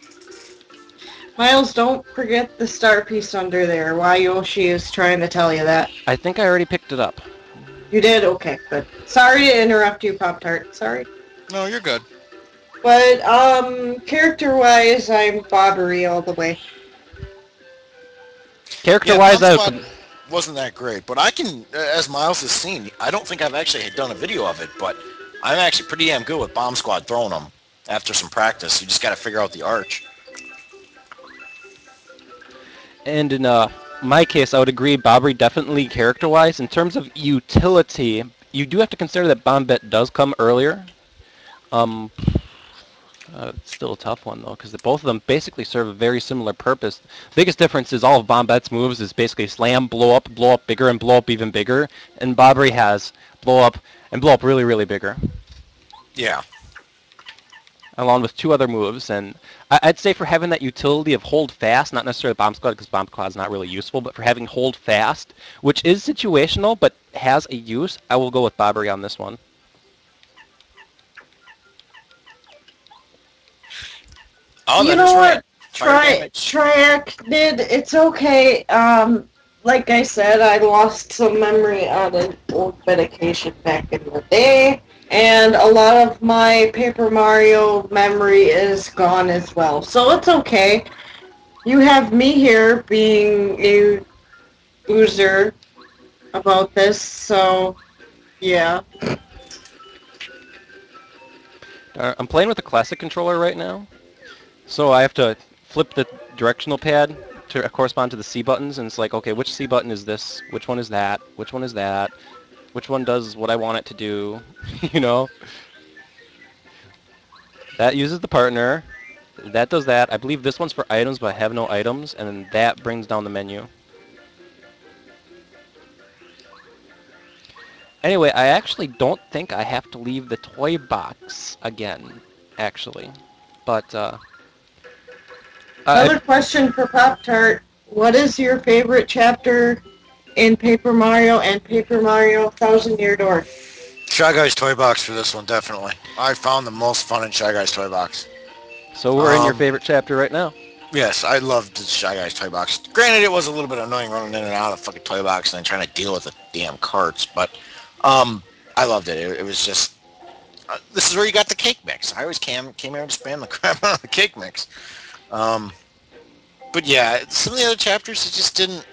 Miles, don't forget the star piece under there. Why Yoshi is trying to tell you that. I think I already picked it up. You did? Okay, good. Sorry to interrupt you, Pop-Tart. Sorry. No, you're good. But, character-wise, I'm Bobbery all the way. Character-wise, Bomb I Squad wasn't that great, but I can, as Miles has seen, I don't think I've actually done a video of it, but I'm actually pretty damn good with Bomb Squad throwing them after some practice. You just got to figure out the arch. And in my case, I would agree, Bobbery definitely character-wise. In terms of utility, you do have to consider that Bombette does come earlier. It's still a tough one, though, because both of them basically serve a very similar purpose. The biggest difference is all of Bombette's moves is basically slam, blow up bigger, and blow up even bigger. And Bobbery has blow up and blow up really, really bigger, Yeah. along with two other moves. And I'd say for having that utility of hold fast, not necessarily Bomb Squad, because Bomb Squad is not really useful, but for having hold fast, which is situational but has a use, I will go with Bobbery on this one. Oh, You that know is what? right. Fire damage. Triachnid, it's okay. Like I said, I lost some memory on an old medication back in the day, and a lot of my Paper Mario memory is gone as well. So it's okay. You have me here being a boozer about this, so yeah. I'm playing with a classic controller right now, so I have to flip the directional pad to correspond to the C buttons, and it's like, okay, which C button is this? Which one is that? Which one is that? Which one does what I want it to do? You know? That uses the partner. That does that. I believe this one's for items, but I have no items, and then that brings down the menu. Anyway, I actually don't think I have to leave the toy box again, actually. But, Another question for Pop-Tart. What is your favorite chapter in Paper Mario and Paper Mario Thousand Year Door? Shy Guy's toy box for this one, definitely. I found the most fun in Shy Guy's toy box. So we're in your favorite chapter right now. Yes, I loved the Shy Guy's toy box. Granted, it was a little bit annoying running in and out of the fucking toy box and then trying to deal with the damn carts, but I loved it. It was just... this is where you got the cake mix. I always came here to spam the crap out of the cake mix. But yeah, some of the other chapters, it just didn't...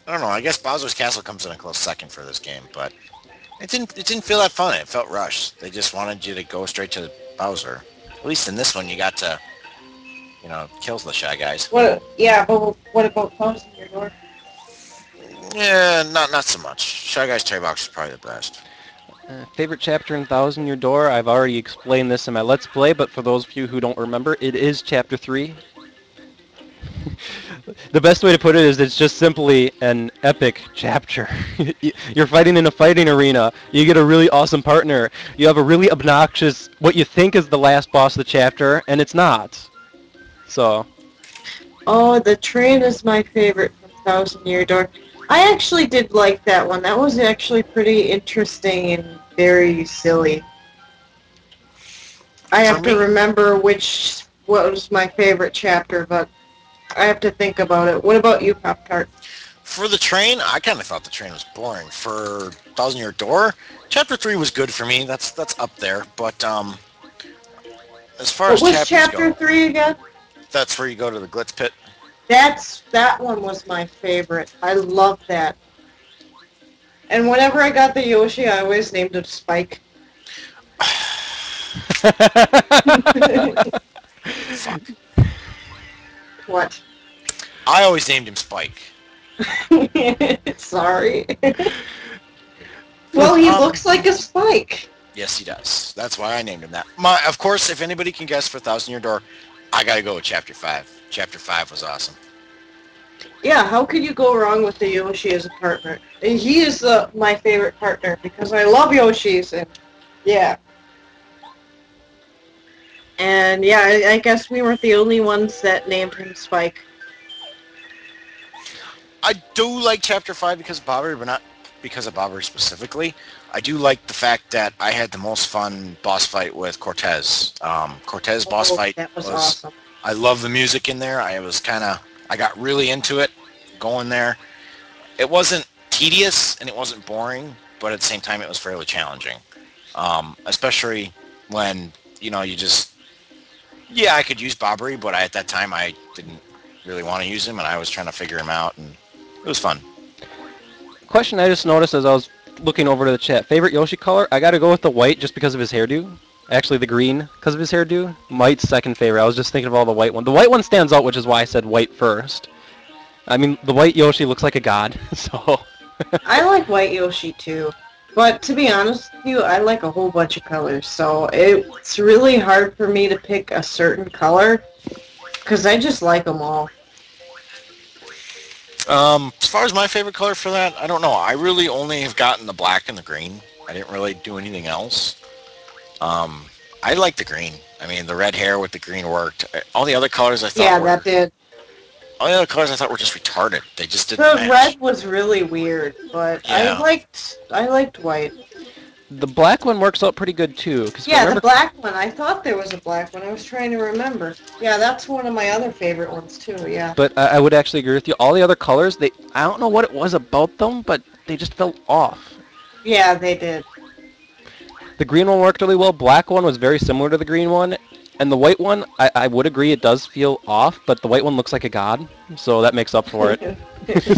I don't know, I guess Bowser's Castle comes in a close second for this game, but it didn't feel that fun. It felt rushed. They just wanted you to go straight to Bowser. At least in this one, you got to, you know, kill the Shy Guys. But what about Thousand Year Door? Yeah, not so much. Shy Guy's toy box is probably the best. Favorite chapter in Thousand Year Door, I've already explained this in my Let's Play, but for those of you who don't remember, it is Chapter 3. The best way to put it is it's just simply an epic chapter. You're fighting in a fighting arena, you get a really awesome partner, you have a really obnoxious, what you think is the last boss of the chapter, and it's not. So... Oh, the train is my favorite from Thousand Year Door. I actually did like that one. That was actually pretty interesting and very silly. I have to remember what was my favorite chapter, but I have to think about it. What about you, Pop-Tart? For the train, I kind of thought the train was boring. For Thousand Year Door, Chapter 3 was good for me. That's up there. But as far as what was chapters Chapter go, 3 again? that's where you go to the Glitz Pit. That one was my favorite. I love that. And whenever I got the Yoshi, I always named him Spike. Fuck. What? I always named him Spike. Sorry. Well, he looks like a spike. Yes, he does. That's why I named him that. Of course, if anybody can guess for Thousand Year Door, I gotta go with Chapter 5. Chapter 5 was awesome. Yeah, how could you go wrong with the Yoshi as a partner? He is my favorite partner because I love Yoshis, and yeah. And yeah, I guess we weren't the only ones that named him Spike. I do like Chapter 5 because of Bobber, but not because of Bobber specifically. I do like the fact that I had the most fun boss fight with Cortez. Cortez boss fight That was awesome. I love the music in there. I got really into it going there. It wasn't tedious and it wasn't boring, but at the same time it was fairly challenging. Especially when, you know, yeah, I could use Bobbery, but at that time I didn't really want to use him and I was trying to figure him out, and it was fun. Question I just noticed as I was looking over to the chat. Favorite Yoshi color? I gotta go with the white just because of his hairdo. Actually, the green because of his hairdo. Might's second favorite. I was just thinking of all the white one. The white one stands out, which is why I said white first. I mean, the white Yoshi looks like a god, so... I like White Yoshi too, But to be honest with you, I like a whole bunch of colors, so it's really hard for me to pick a certain color because I just like them all. As far as my favorite color for that, I don't know. I really only have gotten the black and the green. I didn't really do anything else. I like the green. I mean, the red hair with the green worked. All the other colors I thought Yeah, were... that did. All the other colors I thought were just retarded. They just didn't The match. red was really weird, but Yeah. I liked white. The black one works out pretty good too. Cause Yeah, remember, the black one. I thought there was a black one. I was trying to remember. Yeah, that's one of my other favorite ones too. Yeah. But I would actually agree with you. All the other colors, I don't know what it was about them, but they just felt off. Yeah, they did. The green one worked really well. Black one was very similar to the green one. And the white one, I would agree it does feel off, but the white one looks like a god, so that makes up for it.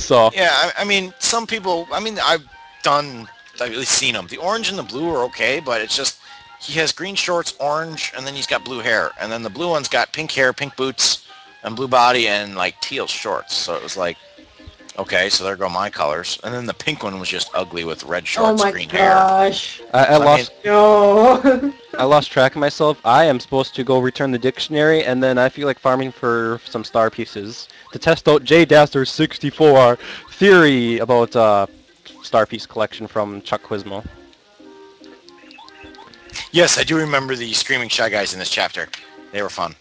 So Yeah, I mean, some people... I mean, I've at least seen them. The orange and the blue are okay, but it's just... He has green shorts, orange, and then he's got blue hair. And then the blue one's got pink hair, pink boots, and blue body, and, like, teal shorts. So it was like... Okay, so there go my colors. And then the pink one was just ugly with red Oh shorts, my green hair. gosh. I lost No. I lost track of myself. I am supposed to go return the dictionary, and then I feel like farming for some star pieces to test out J. Dasser's 64 theory about star piece collection from Chuck Quizmo. Yes, I do remember the Screaming Shy Guys in this chapter. They were fun.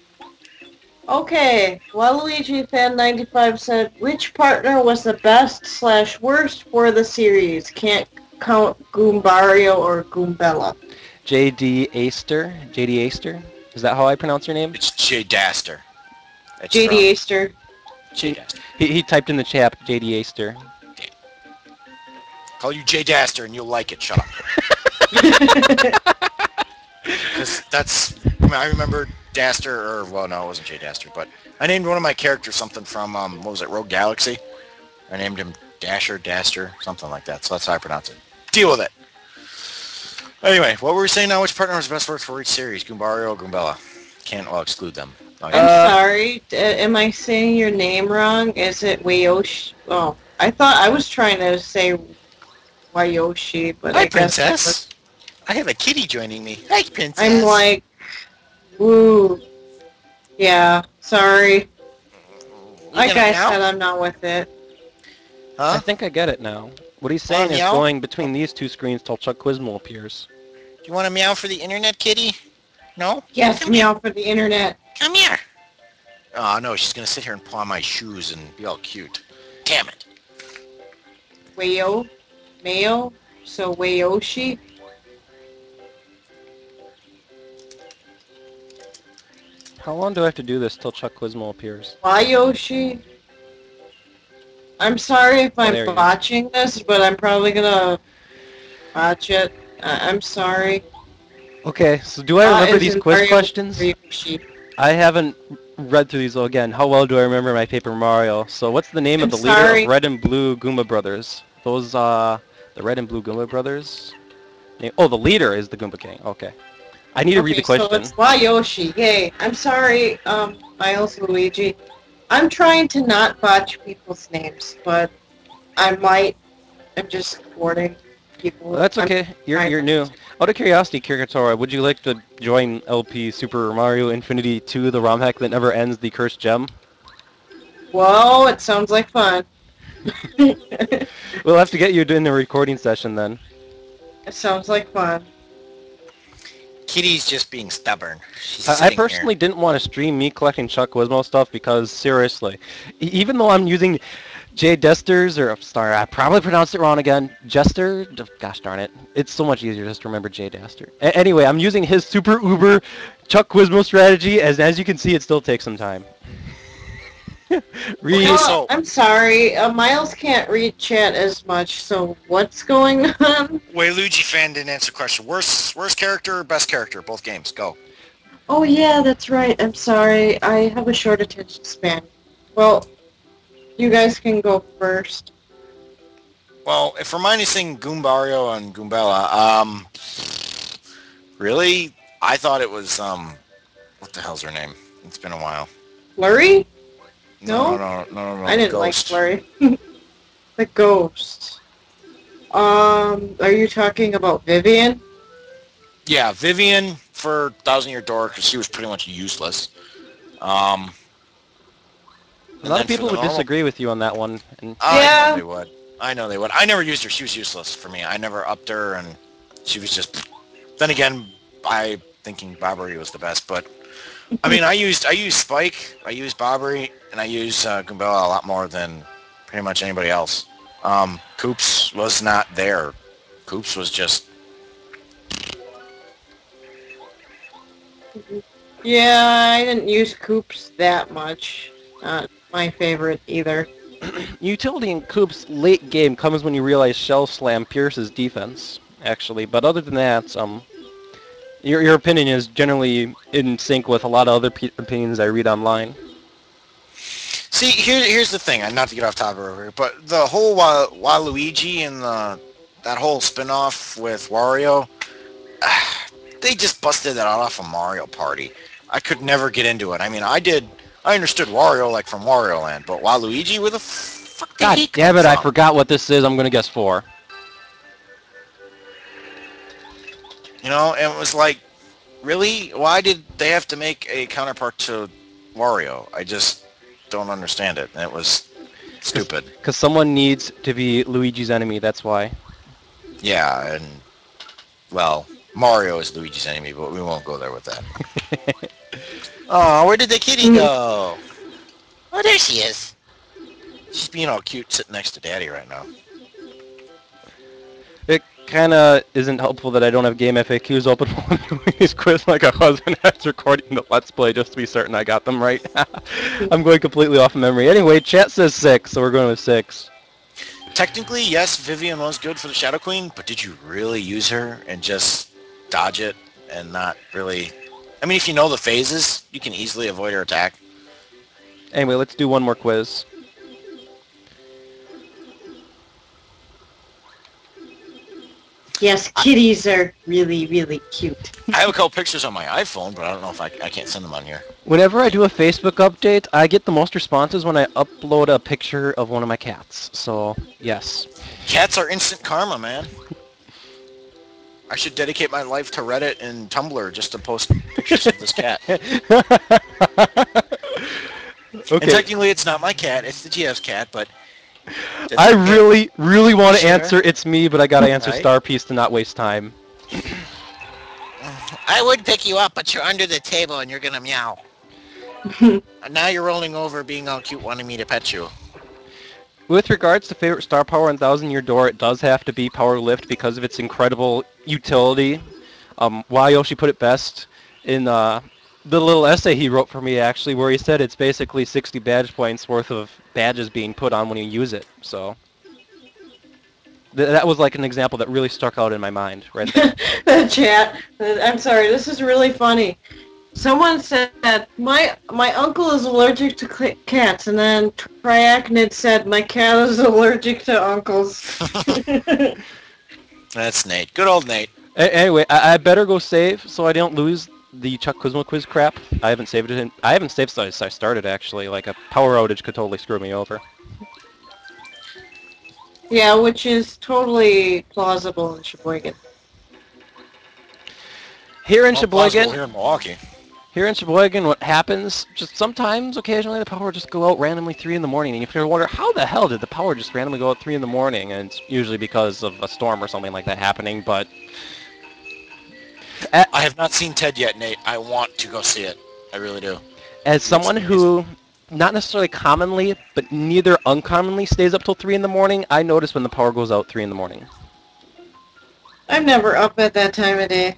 Okay, Waluigi Fan 95 said, which partner was the best/worst for the series? Can't count Goombario or Goombella. J.D. Aster? J.D. Aster? Is that how I pronounce your name? It's J. Daster. It's J.D. Aster. J. Daster. He typed in the chat J.D. Aster. Call you J. Daster and you'll like it. Shut up. Because that's... I mean, I remember Daster, or... Well, no, it wasn't J. Daster, but I named one of my characters something from, what was it, Rogue Galaxy? I named him Dasher, Daster, something like that. So that's how I pronounce it. Deal with it. Anyway, what were we saying now? Which partner was best work for each series? Goombario or Goombella? Can't, well, exclude them. Okay. I'm sorry, am I saying your name wrong? Is it Wayoshi? Oh, I thought I was trying to say Wayoshi, but Hi, I guess Princess. I have a kitty joining me. Hi, Princess. I'm like, woo. Yeah, sorry. Like I said, I'm not with it. I Huh? think I get it now. What he's saying is meow? going between these two screens till Chuck Quizmo appears. Do you want to meow for the internet, kitty? No? Yes, meow for the internet. Come here. Oh, no, she's going to sit here and paw my shoes and be all cute. Damn it. Wayo, Mayo, so Wayoshi. How long do I have to do this till Chuck Quizmo appears? Wayoshi. I'm sorry if I'm there you go. botching this, but I'm probably gonna botch it. I'm sorry. Okay, so do I remember As these in quiz Mario questions? Wayoshi. I haven't read through these all again. How well do I remember my Paper Mario? So what's the name of I'm the leader sorry. of Red and Blue Goomba Brothers? Those, the Red and Blue Goomba Brothers? Oh, the leader is the Goomba King. Okay. I need to read the question. So it's Wayoshi. Yay. I'm sorry, Miles Luigi. I'm trying to not botch people's names, but I might. I'm just warning people. Well, that's okay. You're new. Out of curiosity, Kiritora, would you like to join LP Super Mario Infinity 2, the ROM hack that never ends, the Cursed Gem? Whoa, it sounds like fun. It We'll have to get you in the recording session then. sounds like fun. Kitty's just being stubborn. She's I sitting personally didn't want to stream me collecting Chuck Quizmo stuff because, seriously, even though I'm using J. Desters, or, sorry, I probably pronounced it wrong again, Jester, gosh darn it, it's so much easier just to remember J. Dester. Anyway, I'm using his super uber Chuck Quizmo strategy, as you can see, it still takes some time. Read. Okay, so- I'm sorry, Miles can't read chat as much, so what's going on? Waluigi fan didn't answer the question. Worst character or best character? Both games. Go. Oh yeah, that's right, I'm sorry, I have a short attention span. Well, you guys can go first. Well, if Hermione's saying Goombario and Goombella, really? I thought it was, what the hell's her name? It's been a while. Flurry? No. I the didn't like Ghost. Flurry. The ghost. Are you talking about Vivian? Yeah, Vivian for Thousand Year Door because she was pretty much useless. Um, A and lot then of for people the would normal, disagree with you on that one. And I know Yeah. they would. I know they would. I never used her. She was useless for me. I never upped her, and she was just. Then again, I thinking Bobbery was the best, but I mean, I used Spike, I used Bobbery, and I used Goombella a lot more than pretty much anybody else. Coops was not there. Coops was just. Yeah, I didn't use Coops that much. Not my favorite either. utility in Coop's late game comes when you realize Shell Slam pierces defense, actually. But other than that, your opinion is generally in sync with a lot of other opinions I read online. See, here's the thing. Not to get off topic over here, but the whole Waluigi and that whole spin-off with Wario, they just busted that off of Mario Party. I could never get into it. I mean, I understood Wario like from Wario Land, but Waluigi, where the fuck did God he damn come it, I from? forgot what this is. I'm going to guess 4. You know, and it was like, really? Why did they have to make a counterpart to Wario? I just don't understand it. And it was stupid. Because someone needs to be Luigi's enemy, that's why. Yeah, and, well, Mario is Luigi's enemy, but we won't go there with that. Oh, where did the kitty go? Oh, there she is. She's being all cute sitting next to Daddy right now. It kind of isn't helpful that I don't have game FAQs open while I'm doing these quiz like I was when I was recording the Let's Play just to be certain I got them right. I'm going completely off of memory. Anyway, chat says 6, so we're going with 6. Technically, yes, Vivian was good for the Shadow Queen, but did you really use her and just dodge it and not really... I mean, if you know the phases, you can easily avoid her attack. Anyway, let's do one more quiz. Yes, kitties are really, really cute. I have a couple pictures on my iPhone, but I don't know if I can't send them on here. Whenever I do a Facebook update, I get the most responses when I upload a picture of one of my cats. So, yes. Cats are instant karma, man. I should dedicate my life to Reddit and Tumblr just to post pictures of this cat. And Okay. technically, it's not my cat; it's the GF's cat. But I really, really want to Sure. answer it's me, but I gotta answer Right. Star Piece to not waste time. I would pick you up, but you're under the table and you're gonna meow. And now you're rolling over, being all cute, wanting me to pet you. With regards to favorite star power in Thousand Year Door, it does have to be Power Lift because of its incredible utility. Yoshi put it best in the little essay he wrote for me, actually, where he said it's basically 60 badge points worth of badges being put on when you use it. So that was like an example that really stuck out in my mind right there. The chat. I'm sorry, this is really funny. Someone said, my uncle is allergic to cats, and then Triachnid said, my cat is allergic to uncles. That's Nate. Good old Nate. Anyway, I better go save so I don't lose the Chuck Kuzma quiz crap. I haven't saved it. I haven't saved since I started, actually. Like, a power outage could totally screw me over. Yeah, which is totally plausible in Sheboygan. Here in Well, plausible Sheboygan, here in Milwaukee. what happens, just sometimes, occasionally, the power will just go out randomly 3 in the morning, and you wonder, how the hell did the power just randomly go out 3 in the morning? And it's usually because of a storm or something like that happening, but... I have not seen Ted yet, Nate. I want to go see it. I really do. As someone who, not necessarily commonly, but neither uncommonly stays up till 3 in the morning, I notice when the power goes out 3 in the morning. I'm never up at that time of day.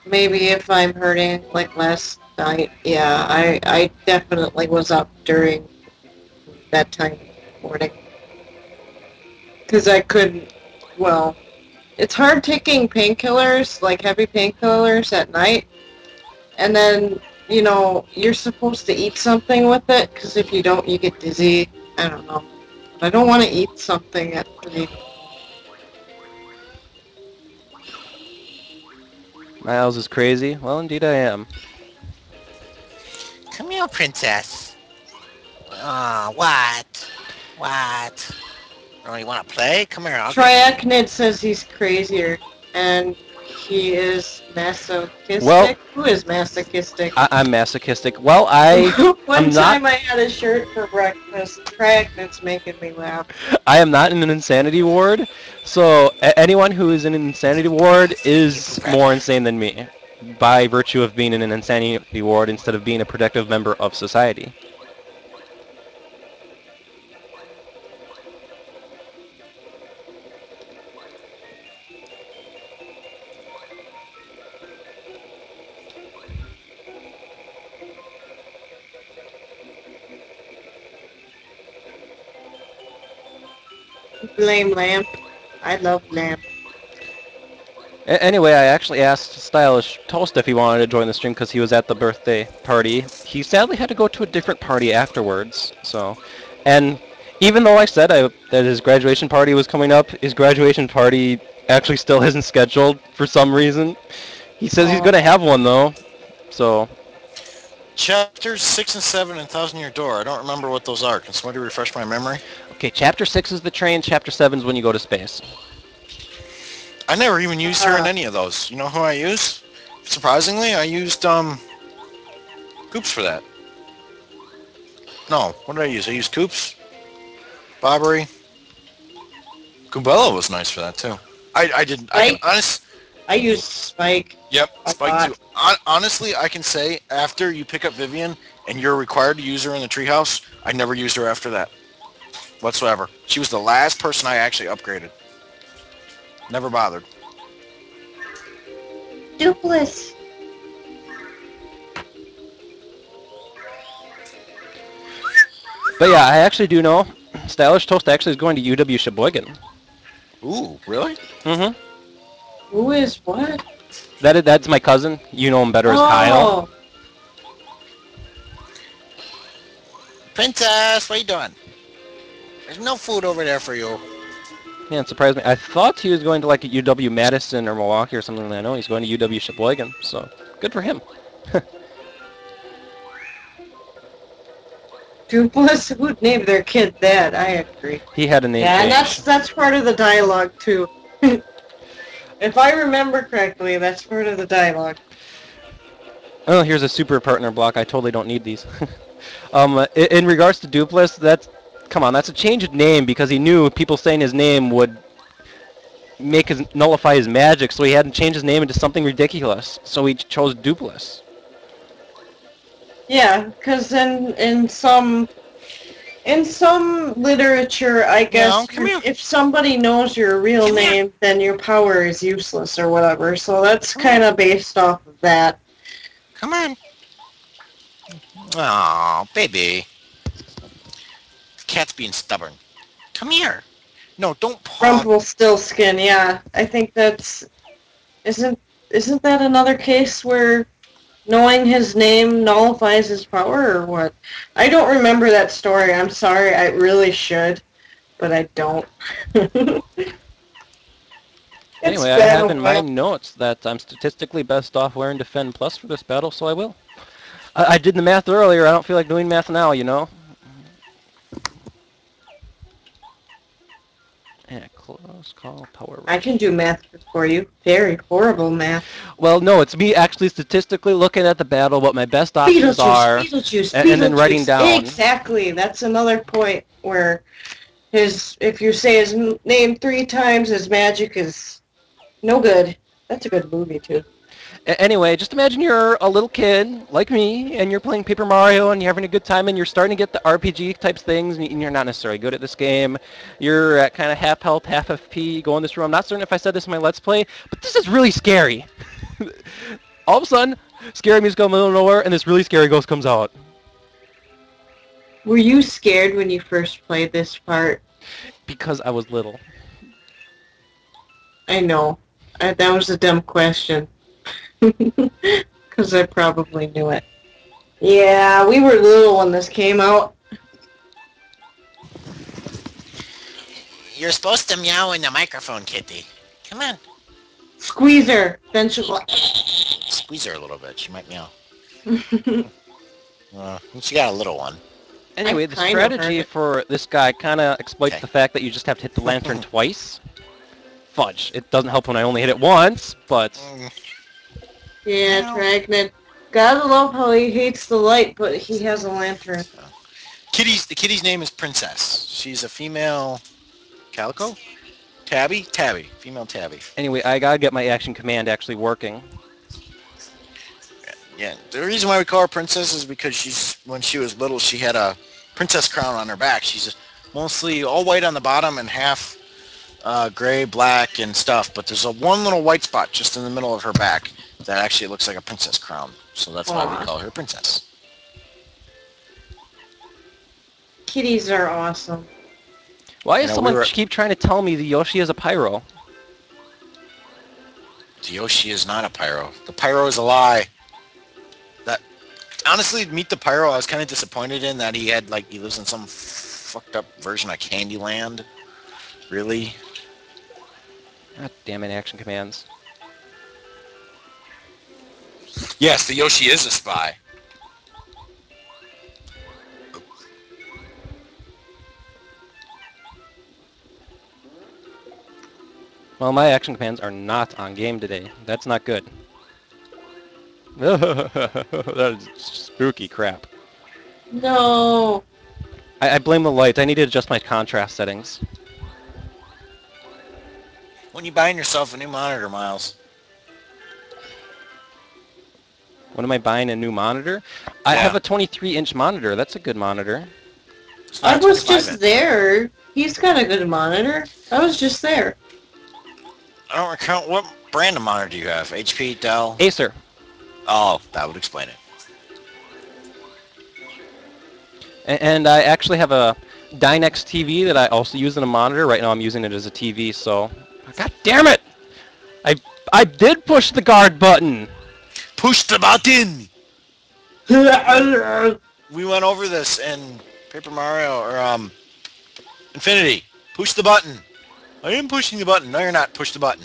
Maybe if I'm hurting, like last night. Yeah, I definitely was up during that time of the morning. Because I couldn't, well, it's hard taking painkillers, like heavy painkillers at night. And then, you know, you're supposed to eat something with it, because if you don't, you get dizzy. I don't know. I don't want to eat something at 3. Miles is crazy. Well, indeed I am. Come here, princess. Ah, what? What? Oh, you want to play? Come here. Triachnid says he's crazier, and he is masochistic. Well- Who is masochistic? I'm masochistic. Well, One I'm not- time I had a shirt for breakfast. Triachnid's making me laugh. I am not in an insanity ward, so anyone who is in an insanity ward is more insane than me, by virtue of being in an insanity ward instead of being a productive member of society. Blame Lamp. I love Lamp. Anyway, I actually asked Stylish Toast if he wanted to join the stream because he was at the birthday party. He sadly had to go to a different party afterwards, so... And even though I said that his graduation party was coming up, his graduation party actually still isn't scheduled for some reason. He says he's going to have one, though, so... Chapters 6 and 7 in Thousand Year Door. I don't remember what those are. Can somebody refresh my memory? Okay, Chapter 6 is the train, Chapter 7 is when you go to space. I never even used her in any of those. You know who I use? Surprisingly, I used Coops for that. No, what did I use? I used Coops, Bobbery. Kubella was nice for that too. I didn't. I can I used Spike. Yep, I Spike too. Honestly, I can say after you pick up Vivian and you're required to use her in the treehouse, I never used her after that whatsoever. She was the last person I actually upgraded. Never bothered. Dupless. But yeah, I actually do know Stylish Toast actually is going to UW Sheboygan. Ooh, really? Mm-hmm. Who is what? That's my cousin. You know him better as Kyle. Princess, what are you doing? There's no food over there for you. Yeah, it surprised me. I thought he was going to like a UW Madison or Milwaukee or something. I know he's going to UW Sheboygan, so good for him. Dupless would name their kid that. I agree. He had a name Yeah, and change. that's part of the dialogue too. If I remember correctly, that's part of the dialogue. Oh, here's a super partner block. I totally don't need these. In regards to Dupless, come on, that's a change of name because he knew people saying his name would nullify his magic, so he had to change his name into something ridiculous. So he chose Dupless. Yeah, because in some literature, I guess No, come here. if somebody knows your real Come here. name, then your power is useless or whatever. So that's kind of based off of that. Come on. Oh, baby. The cat's being stubborn. Come here. No, don't paw. Rumpelstiltskin, yeah. I think isn't that another case where knowing his name nullifies his power or what? I don't remember that story. I'm sorry. I really should, but I don't. Anyway, I have in my notes that I'm statistically best off wearing Defend Plus for this battle, so I will. I did the math earlier. I don't feel like doing math now, you know? Yeah, close call, power. I can do math for you. Very horrible math. Well, no, it's me actually statistically looking at the battle, what my best options are, Beetlejuice, and then writing down. Exactly. That's another point where if you say his name 3 times, his magic is no good. That's a good movie, too. Anyway, just imagine you're a little kid, like me, and you're playing Paper Mario, and you're having a good time, and you're starting to get the RPG types things, and you're not necessarily good at this game. You're at kind of half health, half FP, you go in this room. I'm not certain if I said this in my Let's Play, but this is really scary. All of a sudden, scary music out in the middle of nowhere, and this really scary ghost comes out. Were you scared when you first played this part? Because I was little. I know. That was a dumb question. Because I probably knew it. Yeah, we were little when this came out. You're supposed to meow in the microphone, Kitty. Come on. Squeeze her. Then she'll go... Squeeze her a little bit. She might meow. She got a little one. Anyway, the kinda strategy heard it. for this guy kind of exploits Okay. the fact that you just have to hit the lantern twice. Fudge. It doesn't help when I only hit it once, but... Yeah, No. Dragnet. Gotta love how he hates the light, but he has a lantern. The kitty's name is Princess. She's a female calico? Tabby? Tabby. Female tabby. Anyway, I gotta get my action command actually working. Yeah, the reason why we call her Princess is because when she was little, she had a princess crown on her back. She's mostly all white on the bottom and half gray, black, and stuff. But there's one little white spot just in the middle of her back that actually looks like a princess crown. So that's why Aw. we call her Princess. Kitties are awesome. Why You does know, someone we were- keep trying to tell me the Yoshi is a pyro? The Yoshi is not a pyro. The pyro is a lie. Honestly, Meet the Pyro, I was kind of disappointed in that he lives in some fucked up version of Candyland. Really? God damn it, action commands. Yes, the Yoshi is a spy. Well, my action commands are not on game today. That's not good. That is spooky crap. No. I blame the light. I need to adjust my contrast settings. When you buying yourself a new monitor, Miles? When am I buying a new monitor? I Yeah. have a 23-inch monitor. That's a good monitor. It's I not was 25 just inch. there. He's got a good monitor. I was just there. I don't recount what brand of monitor do you have? HP, Dell? Acer. Oh, that would explain it. And I actually have a Dynex TV that I also use in a monitor. Right now I'm using it as a TV, so... God damn it! I did push the guard button! Push the button! We went over this in Paper Mario, or, Infinity. Push the button. I am pushing the button. No, you're not. Push the button.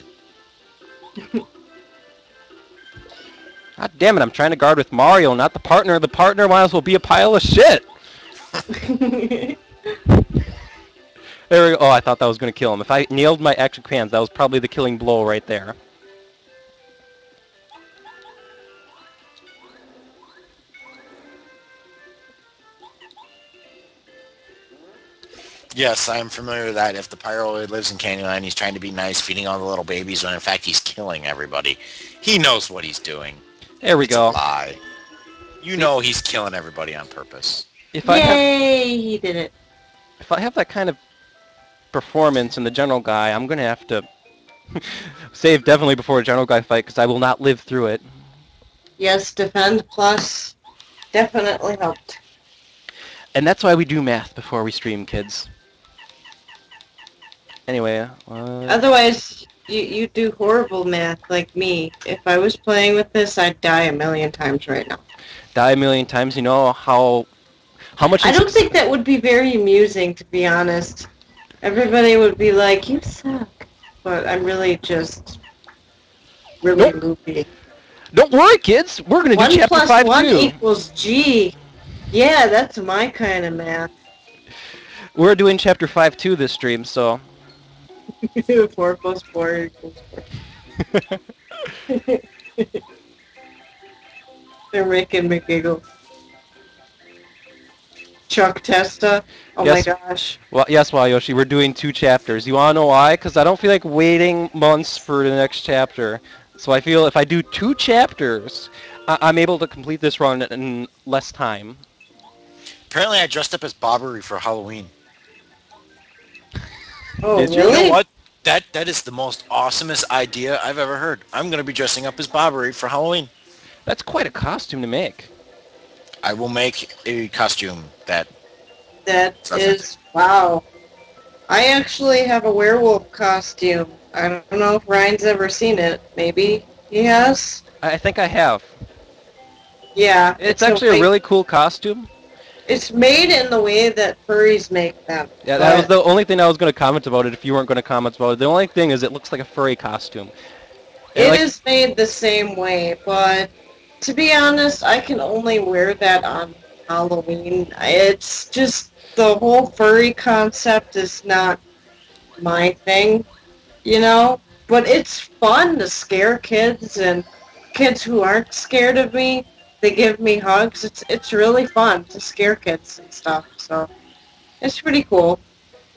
God damn it, I'm trying to guard with Mario, not the partner. The partner might as well be a pile of shit! There we go. Oh, I thought that was going to kill him. If I nailed my action commands, that was probably the killing blow right there. Yes, I am familiar with that. If the pyro lives in Candyland, he's trying to be nice, feeding all the little babies, when in fact he's killing everybody. He knows what he's doing. There we It's a go. lie. You know he's killing everybody on purpose. If I have Yay, he did it. if I have that kind of performance in the General Guy, I'm going to have to save definitely before a General Guy fight because I will not live through it. Yes, Defend Plus definitely helped. And that's why we do math before we stream, kids. Anyway, Otherwise, you do horrible math like me. If I was playing with this, I'd die a million times right now. die a million times. You know how much... I don't think that would be very amusing, to be honest. Everybody would be like, you suck. But I'm really just really Nope. loopy. Don't worry, kids. We're going to do 1 Chapter plus 5 1 too. equals G. Yeah, that's my kind of math. We're doing Chapter 5 too this stream, so... 4 plus 4 equals 4. They're making me giggle. Chuck Testa. Oh Yes. my gosh. Well, yes, Yoshi, we're doing 2 chapters. You want to know why? Because I don't feel like waiting months for the next chapter. So I feel if I do 2 chapters, I'm able to complete this run in less time. Apparently I dressed up as Bobbery for Halloween. Oh, Did you? really? You know what? That is the most awesomest idea I've ever heard. I'm going to be dressing up as Bobbery for Halloween. That's quite a costume to make. I will make a costume that... That Sounds is, wow. I actually have a werewolf costume. I don't know if Ryan's ever seen it. Maybe he has? I think I have. Yeah. It's actually a really cool costume. It's made in the way that furries make them. Yeah, that was but the only thing I was going to comment about it if you weren't going to comment about it. The only thing is it looks like a furry costume. And It like, is made the same way, but to be honest, I can only wear that on Halloween. It's just the whole furry concept is not my thing, you know? But it's fun to scare kids and kids who aren't scared of me. They give me hugs. It's really fun to scare kids and stuff. So it's pretty cool.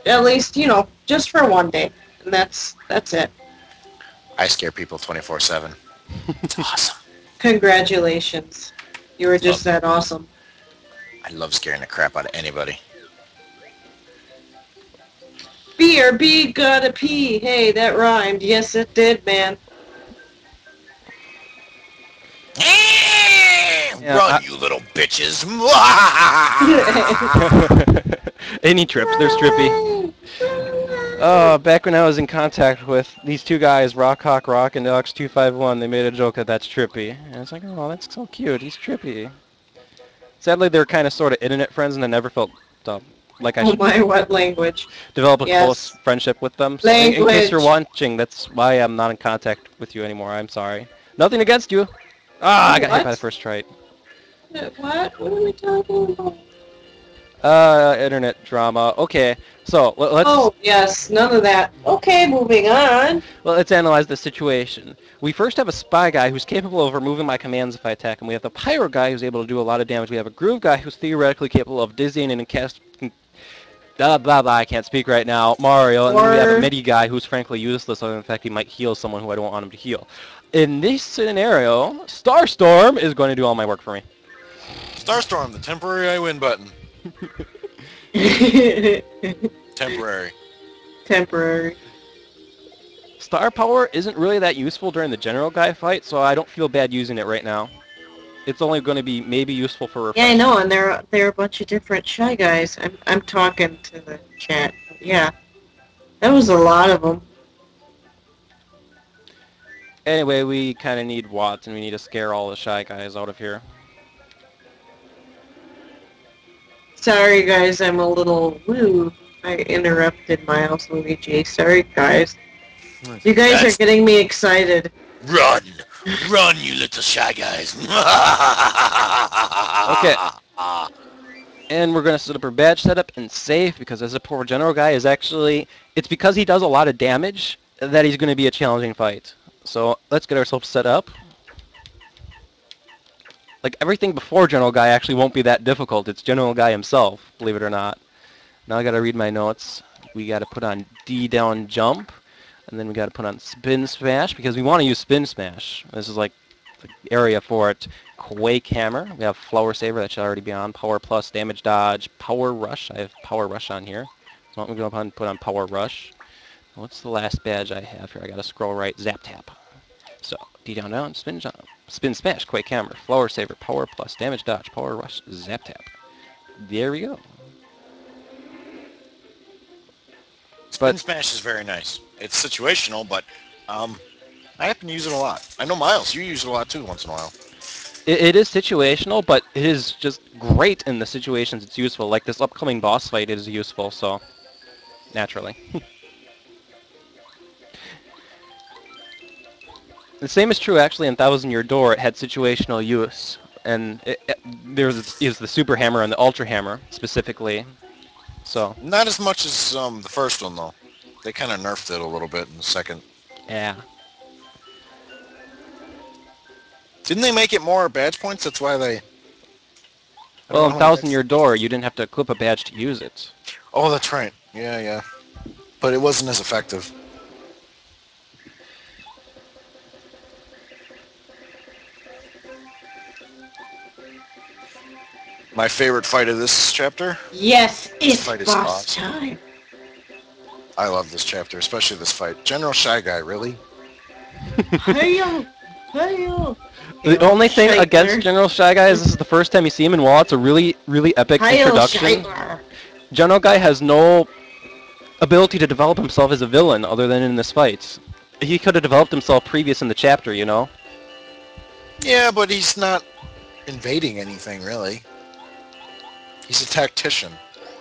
At least, just for one day. And that's it. I scare people 24/7. It's awesome. Congratulations. You were just that awesome. I love scaring the crap out of anybody. BRB gotta pee. Hey, that rhymed. Yes, it did, man. Run, you little bitches. Any trip, there's Trippy. Back when I was in contact with these two guys, Rockhawk Rock and Alex251, they made a joke that that's Trippy. And I was like, oh, that's so cute, he's Trippy. Sadly, they're kind of sort of internet friends, and I never felt like I should what language? develop a close friendship with them. So in case you're watching, that's why I'm not in contact with you anymore. I'm sorry. Nothing against you. I got hit by the first try. What? What are we talking about? Internet drama. Okay, so let's... Oh, yes, none of that. Okay, moving on. Well, let's analyze the situation. We first have a spy guy who's capable of removing my commands if I attack him. We have the pyro guy who's able to do a lot of damage. We have a groove guy who's theoretically capable of dizzying and blah, blah, blah, I can't speak right now. Mario. And then we have a MIDI guy who's frankly useless, other than the fact he might heal someone who I don't want him to heal. In this scenario, Starstorm is going to do all my work for me. Starstorm, the temporary I win button. Temporary. Temporary. Star Power isn't really that useful during the general guy fight, so I don't feel bad using it right now. It's only going to be maybe useful for... Yeah, I know, and there are a bunch of different Shy Guys. I'm talking to the chat. Yeah. That was a lot of them. Anyway, we kind of need Watts, and we need to scare all the Shy Guys out of here. Sorry, guys, I'm a little... Woo. I interrupted Miles Luigi. Sorry, guys. You guys are getting me excited. Run! Run, you little Shy Guys! Okay. And we're going to set up our badge setup and save, because as a poor general guy is actually... It's because he does a lot of damage that he's going to be a challenging fight. So let's get ourselves set up. Like, everything before General Guy actually won't be that difficult. It's General Guy himself, believe it or not. Now I gotta read my notes. We gotta put on D down jump, and then we gotta put on spin smash, because we want to use spin smash. This is like the area for it. Quake hammer. We have flower saver, that should already be on. Power plus, damage dodge, power rush. I have power rush on here. So I'm gonna go and put on power rush. What's the last badge I have here? I gotta scroll right. Zap tap. So D down down, spin jump, spin smash, quake hammer, flower saver, power plus, damage dodge, power rush, zap tap. There we go. Spin smash is very nice. It's situational, but I happen to use it a lot. I know Miles, you use it a lot too once in a while. It is situational, but it is just great in the situations it's useful. Like this upcoming boss fight is useful, so naturally. The same is true actually in Thousand Year Door. It had situational use, and there's the super hammer and the ultra hammer specifically. So not as much as the first one though. They kind of nerfed it a little bit in the second. Yeah. Didn't they make it more badge points? That's why they... Well, in Thousand Year Door, you didn't have to equip a badge to use it. Oh, that's right. Yeah, yeah. But it wasn't as effective. My favorite fight of this chapter? Yes, it's fight is boss awesome. time. I love this chapter, especially this fight. General Shy Guy, really? Hey-yo! Hey-yo! The only thing against General Shy Guy is this is the first time you see him in WoW. It's a really, really epic introduction. General Guy has no ability to develop himself as a villain other than in this fight. He could have developed himself previous in the chapter, you know? Yeah, but he's not invading anything, really. He's a tactician.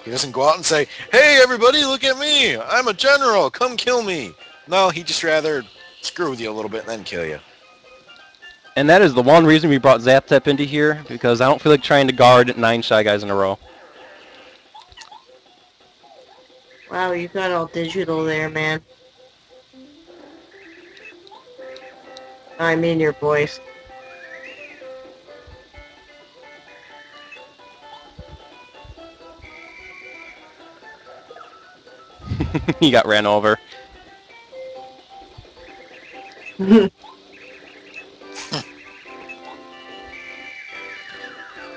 He doesn't go out and say, hey, everybody, look at me. I'm a general. Come kill me. No, he'd just rather screw with you a little bit and then kill you. And that is the one reason we brought Zap Tap into here, because I don't feel like trying to guard 9 Shy Guys in a row. Wow, you got all digital there, man. I mean your voice. He got ran over. The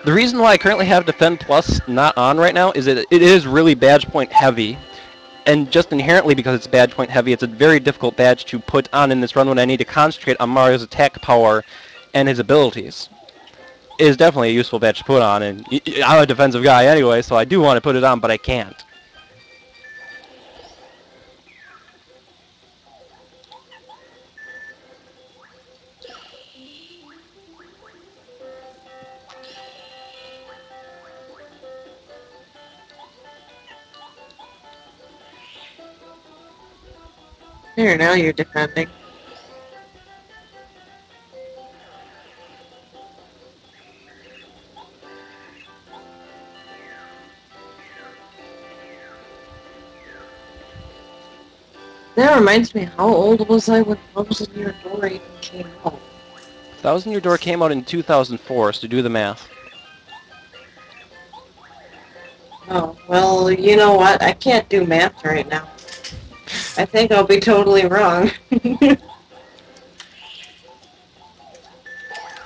reason why I currently have Defend Plus not on right now is that it is really badge point heavy. And just inherently because it's badge point heavy, it's a very difficult badge to put on in this run when I need to concentrate on Mario's attack power and his abilities. It is definitely a useful badge to put on, and I'm a defensive guy anyway, so I do want to put it on, but I can't. There, now you're defending. That reminds me, how old was I when Thousand Year Door even came out? Thousand Year Door came out in 2004, so do the math. Oh, well, you know what? I can't do math right now. I think I'll be totally wrong.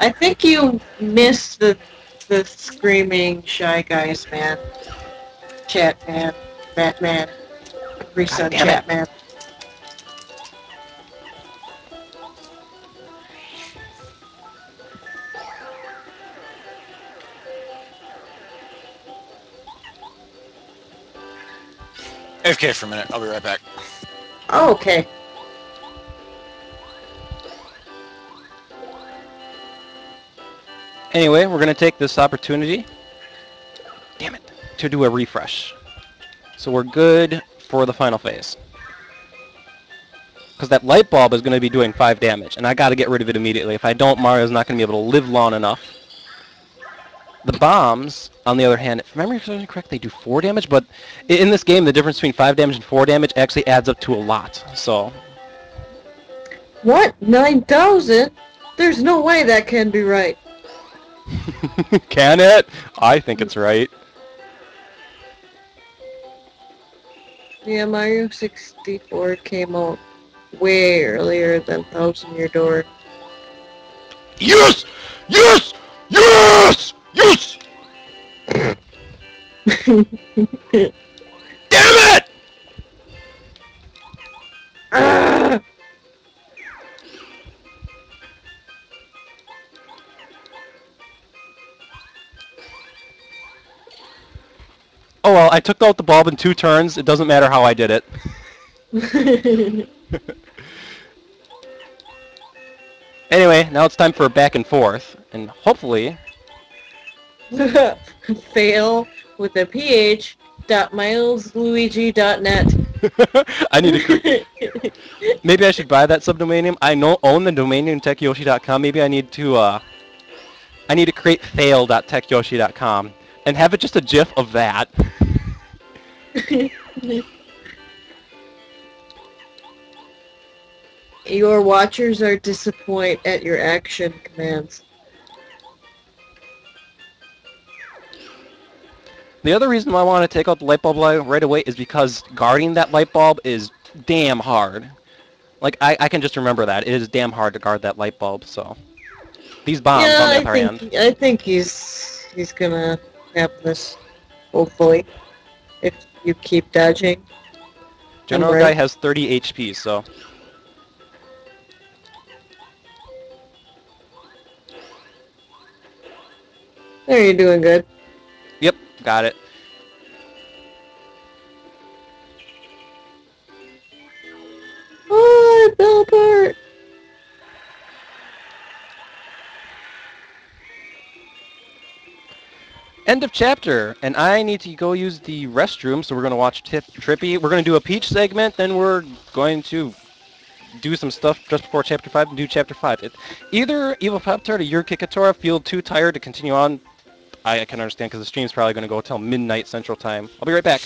I think you missed the screaming Shy Guys, man. Chat man. Batman. Reset chat man. AFK for a minute. I'll be right back. Oh, okay. Anyway, we're going to take this opportunity, damn it, to do a refresh. So we're good for the final phase. Because that light bulb is going to be doing 5 damage, and I got to get rid of it immediately. If I don't, Mario's not going to be able to live long enough. The bombs, on the other hand, if memory serves me correct, they do 4 damage, but in this game, the difference between 5 damage and 4 damage actually adds up to a lot, so... What? 9,000? There's no way that can be right. Can it? I think it's right. Yeah, Mario 64 came out way earlier than Thousand Year Door. Yes! Yes! Yes! Yes! Damn it! Ah! Oh well, I took out the bulb in 2 turns. It doesn't matter how I did it. Anyway, now it's time for a back and forth, and hopefully... Fail with a ph.milesluigi.net. I need to... Maybe I should buy that subdomain name. I own the domain name techyoshi.com. Maybe I need to create fail.techyoshi.com and have it just a gif of that. Your watchers are disappointed at your action commands. The other reason why I want to take out the light bulb right away is because guarding that light bulb is damn hard. Like, I can just remember that. It is damn hard to guard that light bulb, so... These bombs, on the other hand... I think he's gonna have this, hopefully, if you keep dodging. General guy has 30 HP, so... There, you're doing good. Yep, got it. Oh, Belbert! End of chapter, and I need to go use the restroom, so we're going to watch Trippy. We're going to do a Peach segment, then we're going to do some stuff just before Chapter 5 and do Chapter 5. Either Evil Pop-Tart or Yuri Kikatora feel too tired to continue on. I can understand because the stream's probably going to go till midnight Central Time. I'll be right back.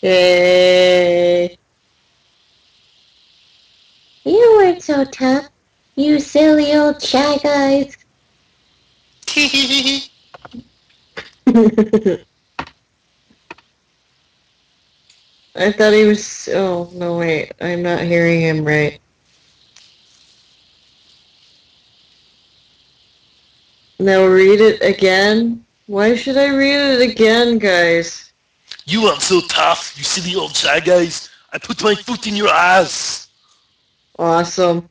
Yay. You weren't so tough, you silly old Shy Guys. I thought he was... Oh, no, wait. I'm not hearing him right. Now read it again? Why should I read it again, guys? You aren't so tough, you silly old Shy Guys. I put my foot in your ass. Awesome.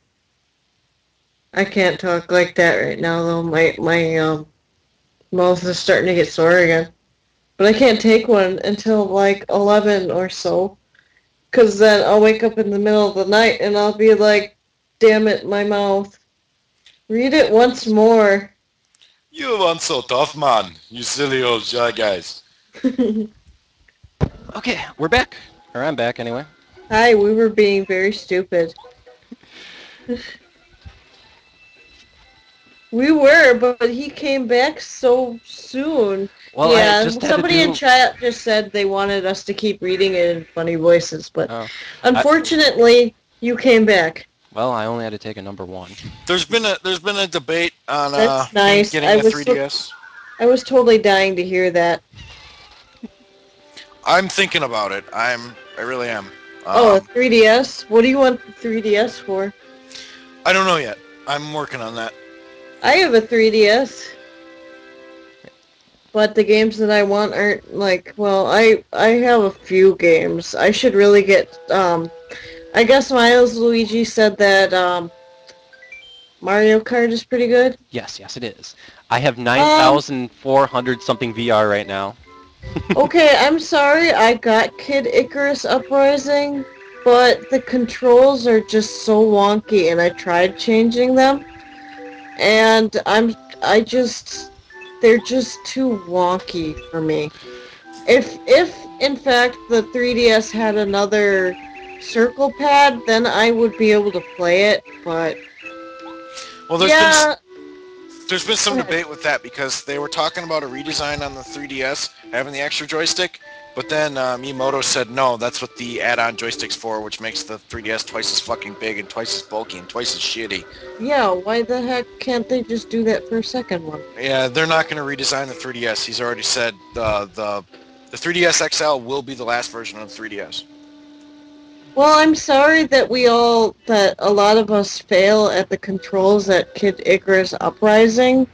I can't talk like that right now, though. My mouth is starting to get sore again. But I can't take one until like 11 or so. Because then I'll wake up in the middle of the night and I'll be like, damn it, my mouth. Read it once more. You aren't so tough, man. You silly old Shy Guys. Okay, we're back. Or I'm back anyway. Hi, we were being very stupid. We were, but he came back so soon. Well, yeah, I just had somebody to do... in chat just said they wanted us to keep reading it in funny voices, but unfortunately, you came back. Well, I only had to take a number 1. There's been a debate on That's nice. getting a 3DS. I was totally dying to hear that. I'm thinking about it. I really am. A 3DS? What do you want the 3DS for? I don't know yet. I'm working on that. I have a 3DS. But the games that I want aren't like, well, I have a few games. I should really get, I guess Miles Luigi said that Mario Kart is pretty good. Yes, it is. I have 9,400 something VR right now. Okay, I'm sorry, I got Kid Icarus Uprising, but the controls are just so wonky, and I tried changing them, and they're just too wonky for me. If in fact the 3DS had another circle pad, then I would be able to play it, but well, there's been some debate with that because they were talking about a redesign on the 3DS, having the extra joystick, but then Miyamoto said no, that's what the add-on joystick's for, which makes the 3DS twice as fucking big and twice as bulky and twice as shitty. Yeah, why the heck can't they just do that for a second one? Yeah, they're not going to redesign the 3DS. He's already said the 3DS XL will be the last version of the 3DS. Well, I'm sorry that that a lot of us fail at the controls at Kid Icarus Uprising.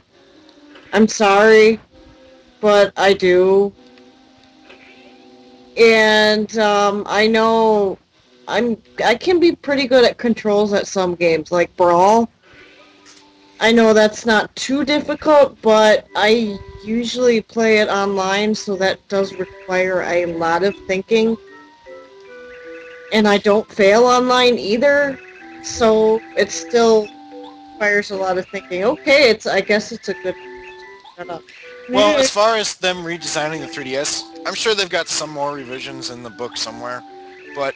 I'm sorry, but I do. And I know I can be pretty good at controls at some games, like Brawl. I know that's not too difficult, but I usually play it online, so that does require a lot of thinking. And I don't fail online either, so it still requires a lot of thinking. Okay, I guess it's a good... Shut up. Well, as far as them redesigning the 3DS, I'm sure they've got some more revisions in the book somewhere, but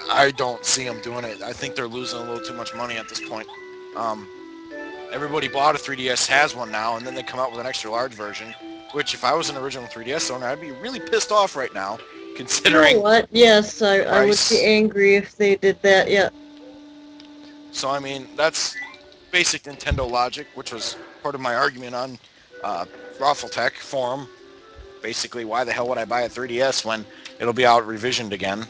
I don't see them doing it. I think they're losing a little too much money at this point. Everybody bought a 3DS, has one now, and then they come out with an extra large version, which if I was an original 3DS owner, I'd be really pissed off right now. Considering you know what? Yes, I would be angry if they did that, yeah. So, I mean, that's basic Nintendo logic, which was part of my argument on Raffletech forum. Basically, why the hell would I buy a 3DS when it'll be out revisioned again?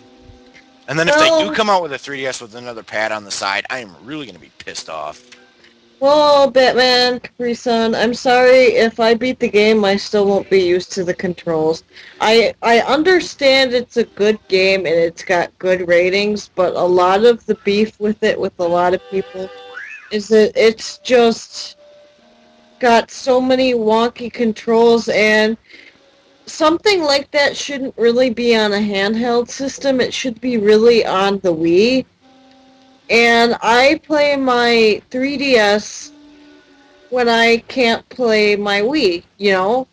And then if they do come out with a 3DS with another pad on the side, I am really going to be pissed off. Well, Batman, Capri-Sun, I'm sorry, if I beat the game, I still won't be used to the controls. I understand it's a good game and it's got good ratings, but a lot of the beef with it with a lot of people is that it's just got so many wonky controls, and something like that shouldn't really be on a handheld system. It should be really on the Wii. And I play my 3DS when I can't play my Wii, you know?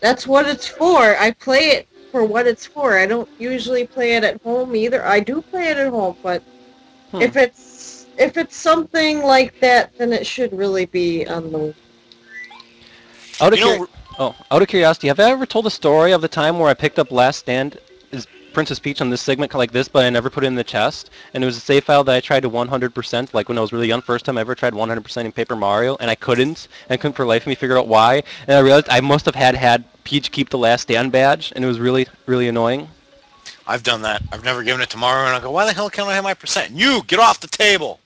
That's what it's for. I play it for what it's for. I don't usually play it at home either. I do play it at home, but if it's something like that, then it should really be on the. Out of curiosity, have I ever told a story of the time where I picked up Last Stand as Princess Peach on this segment like this, but I never put it in the chest? And it was a save file that I tried to 100%, like when I was really young, first time I ever tried 100% in Paper Mario, and I couldn't for life of me figure out why. And I realized I must have had Peach keep the Last Stand badge, and it was really, really annoying. I've done that. I've never given it to Mario, and I go, why the hell can't I have my percent? You, get off the table!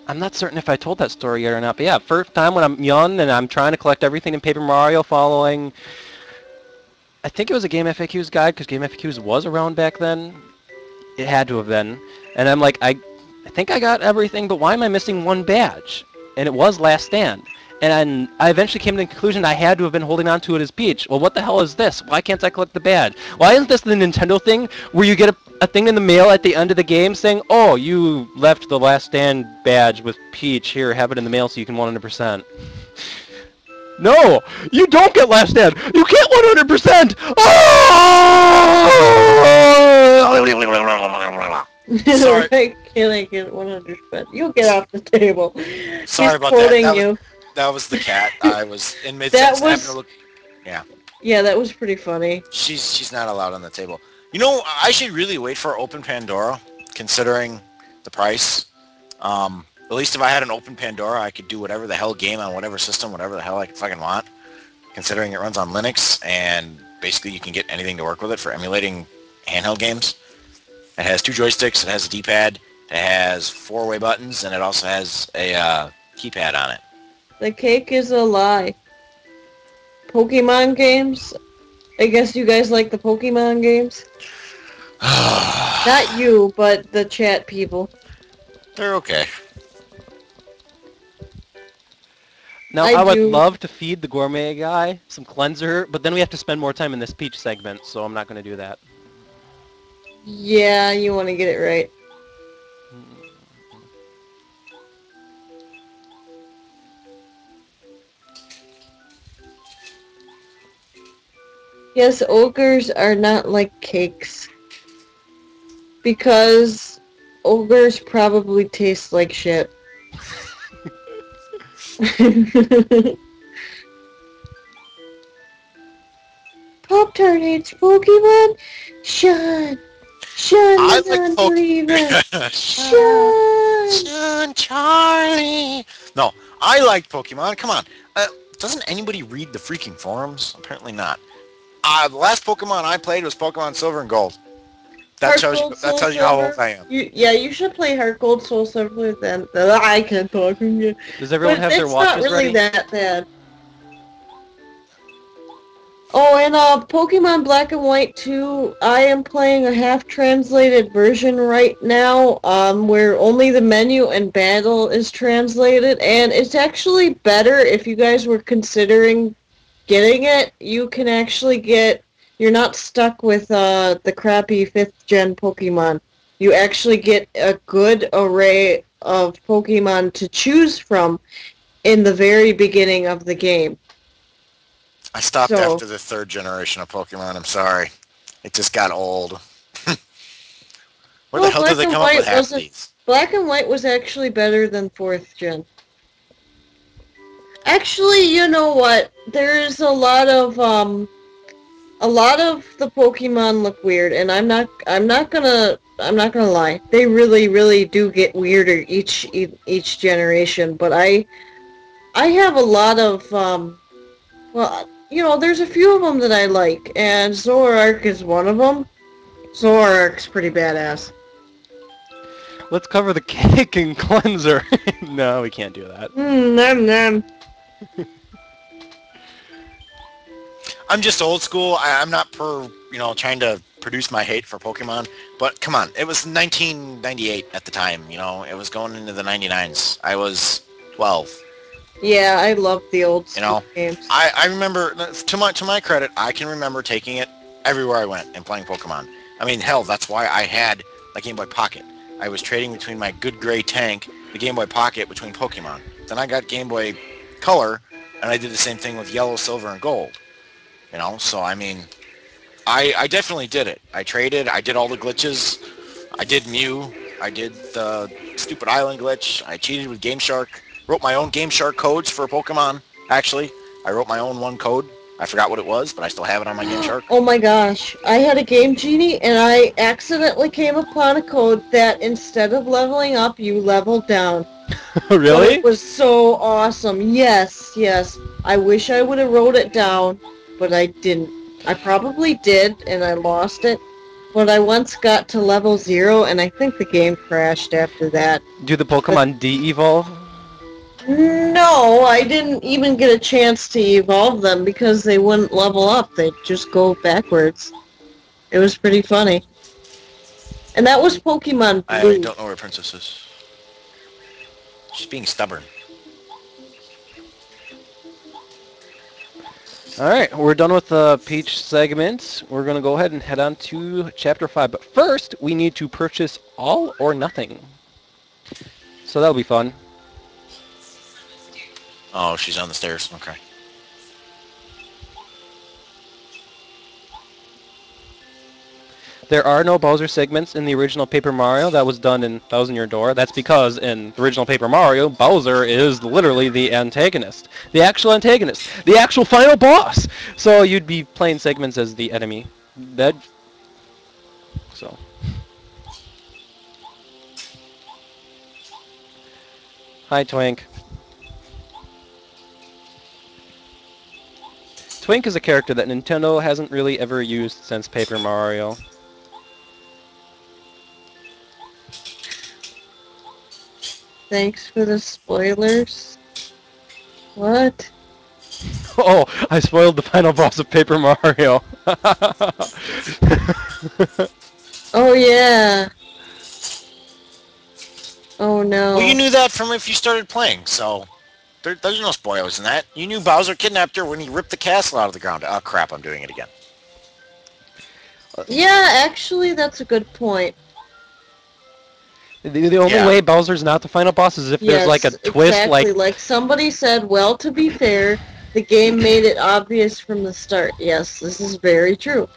I'm not certain if I told that story yet or not, but yeah, first time when I'm young and I'm trying to collect everything in Paper Mario following, I think it was a Game FAQs guide, because Game FAQs was around back then. It had to have been. And I'm like, I think I got everything, but why am I missing one badge? And it was Last Stand. And I eventually came to the conclusion I had to have been holding on to it as Peach. Well, what the hell is this? Why can't I collect the badge? Why isn't this the Nintendo thing where you get a thing in the mail at the end of the game saying, oh, you left the Last Stand badge with Peach. Here, have it in the mail so you can 100%. No! You don't get Last Stand! You can't 100%! Oh! Sorry. I can't get 100%. You'll get off the table. Sorry He's about quoting that. you. That was the cat. I was in mid-sentence having to look. Yeah, that was pretty funny. She's not allowed on the table. You know, I should really wait for Open Pandora, considering the price. At least if I had an Open Pandora, I could do whatever the hell game on whatever system, whatever the hell I fucking want. Considering it runs on Linux, and basically you can get anything to work with it for emulating handheld games. It has 2 joysticks, it has a D-pad, it has 4-way buttons, and it also has a keypad on it. The cake is a lie. Pokemon games? I guess you guys like the Pokemon games? Not you, but the chat people. They're okay. Now, I would love to feed the gourmet guy some cleanser, but then we have to spend more time in this Peach segment, so I'm not going to do that. Yeah, you want to get it right. Yes, ogres are not like cakes. Because ogres probably taste like shit. Pop-Tart hates Pokemon? Sean! Sean I is like unbelievable! Sean, Charlie! No, I liked Pokemon. Come on. Doesn't anybody read the freaking forums? Apparently not. The last Pokemon I played was Pokemon Silver and Gold. That tells you how old I am. You should play Heart Gold, Soul Silver, then I can't talk from you. Does everyone have their watches It's not really ready? that bad. Oh, and Pokemon Black and White 2, I am playing a half-translated version right now, where only the menu and battle is translated, and it's actually better if you guys were considering getting it. You can actually you're not stuck with the crappy 5th gen Pokemon. You actually get a good array of Pokemon to choose from in the very beginning of the game. I stopped after the 3rd generation of Pokemon. I'm sorry. It just got old. Where the hell did they come up with half of these? Black and White was actually better than 4th gen. Actually, you know what? There is a lot of the Pokemon look weird, and I'm not gonna lie. They really do get weirder each generation. But I have a lot of well, you know, there's a few of them that I like, and Zoroark is one of them. Zoroark's pretty badass. Let's cover the cake and cleanser. No, we can't do that. Nom nom. I'm just old school. I'm not trying to produce my hate for Pokemon, but come on, it was 1998 at the time. You know, it was going into the 99s. I was 12. Yeah, I love the old school games. I remember, to my credit, I can remember taking it everywhere I went and playing Pokemon. I mean, hell, that's why I had a Game Boy Pocket. I was trading between my Good Gray Tank, the Game Boy Pocket, between Pokemon. Then I got Game Boy Color, and I did the same thing with Yellow, Silver, and Gold. You know, so I mean, I definitely did it. I traded. I did all the glitches. I did Mew. I did the stupid island glitch. I cheated with Game Shark. Wrote my own Game Shark codes for Pokemon. Actually, I wrote my own one code. I forgot what it was, but I still have it on my Game Shark. Oh my gosh. I had a Game Genie, and I accidentally came upon a code that instead of leveling up, you leveled down. But Really? it was so awesome. Yes, yes. I wish I would have wrote it down, but I didn't. I probably did, and I lost it. But I once got to level 0, and I think the game crashed after that. Do the Pokemon de-evolve? No, I didn't even get a chance to evolve them because they wouldn't level up. They'd just go backwards. It was pretty funny. And that was Pokemon Blue. I don't know where Princess is. She's being stubborn. Alright, we're done with the Peach segment. We're going to go ahead and head on to Chapter 5. But first, we need to purchase all or nothing. So that'll be fun. Oh, she's on the stairs. Okay. There are no Bowser segments in the original Paper Mario. That was done in Thousand Year Door. That's because in the original Paper Mario, Bowser is literally the antagonist. The actual antagonist. The actual final boss! So you'd be playing segments as the enemy. So. Hi, Twink. Twink is a character that Nintendo hasn't really ever used since Paper Mario. Thanks for the spoilers. What? Oh, I spoiled the final boss of Paper Mario. Oh, yeah. Oh, no. Well, you knew that from if you started playing, so there's no spoilers in that. You knew Bowser kidnapped her when he ripped the castle out of the ground. Oh, crap, I'm doing it again. Yeah, actually, that's a good point. The only Yeah. way Bowser's not the final boss is if there's Yes, like a twist, exactly. Like somebody said, well, to be fair, the game made it obvious from the start. Yes, this is very true.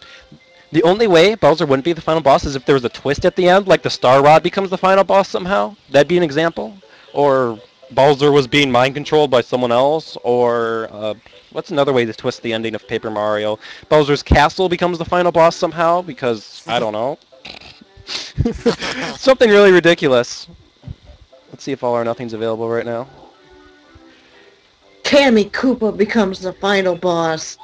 the only way Bowser wouldn't be the final boss is if there was a twist at the end, like the Star Rod becomes the final boss somehow. That'd be an example. Or Bowser was being mind controlled by someone else, or what's another way to twist the ending of Paper Mario? Bowser's castle becomes the final boss somehow because I don't know. Something really ridiculous. Let's see if All or Nothing's available right now. Tammy Koopa becomes the final boss.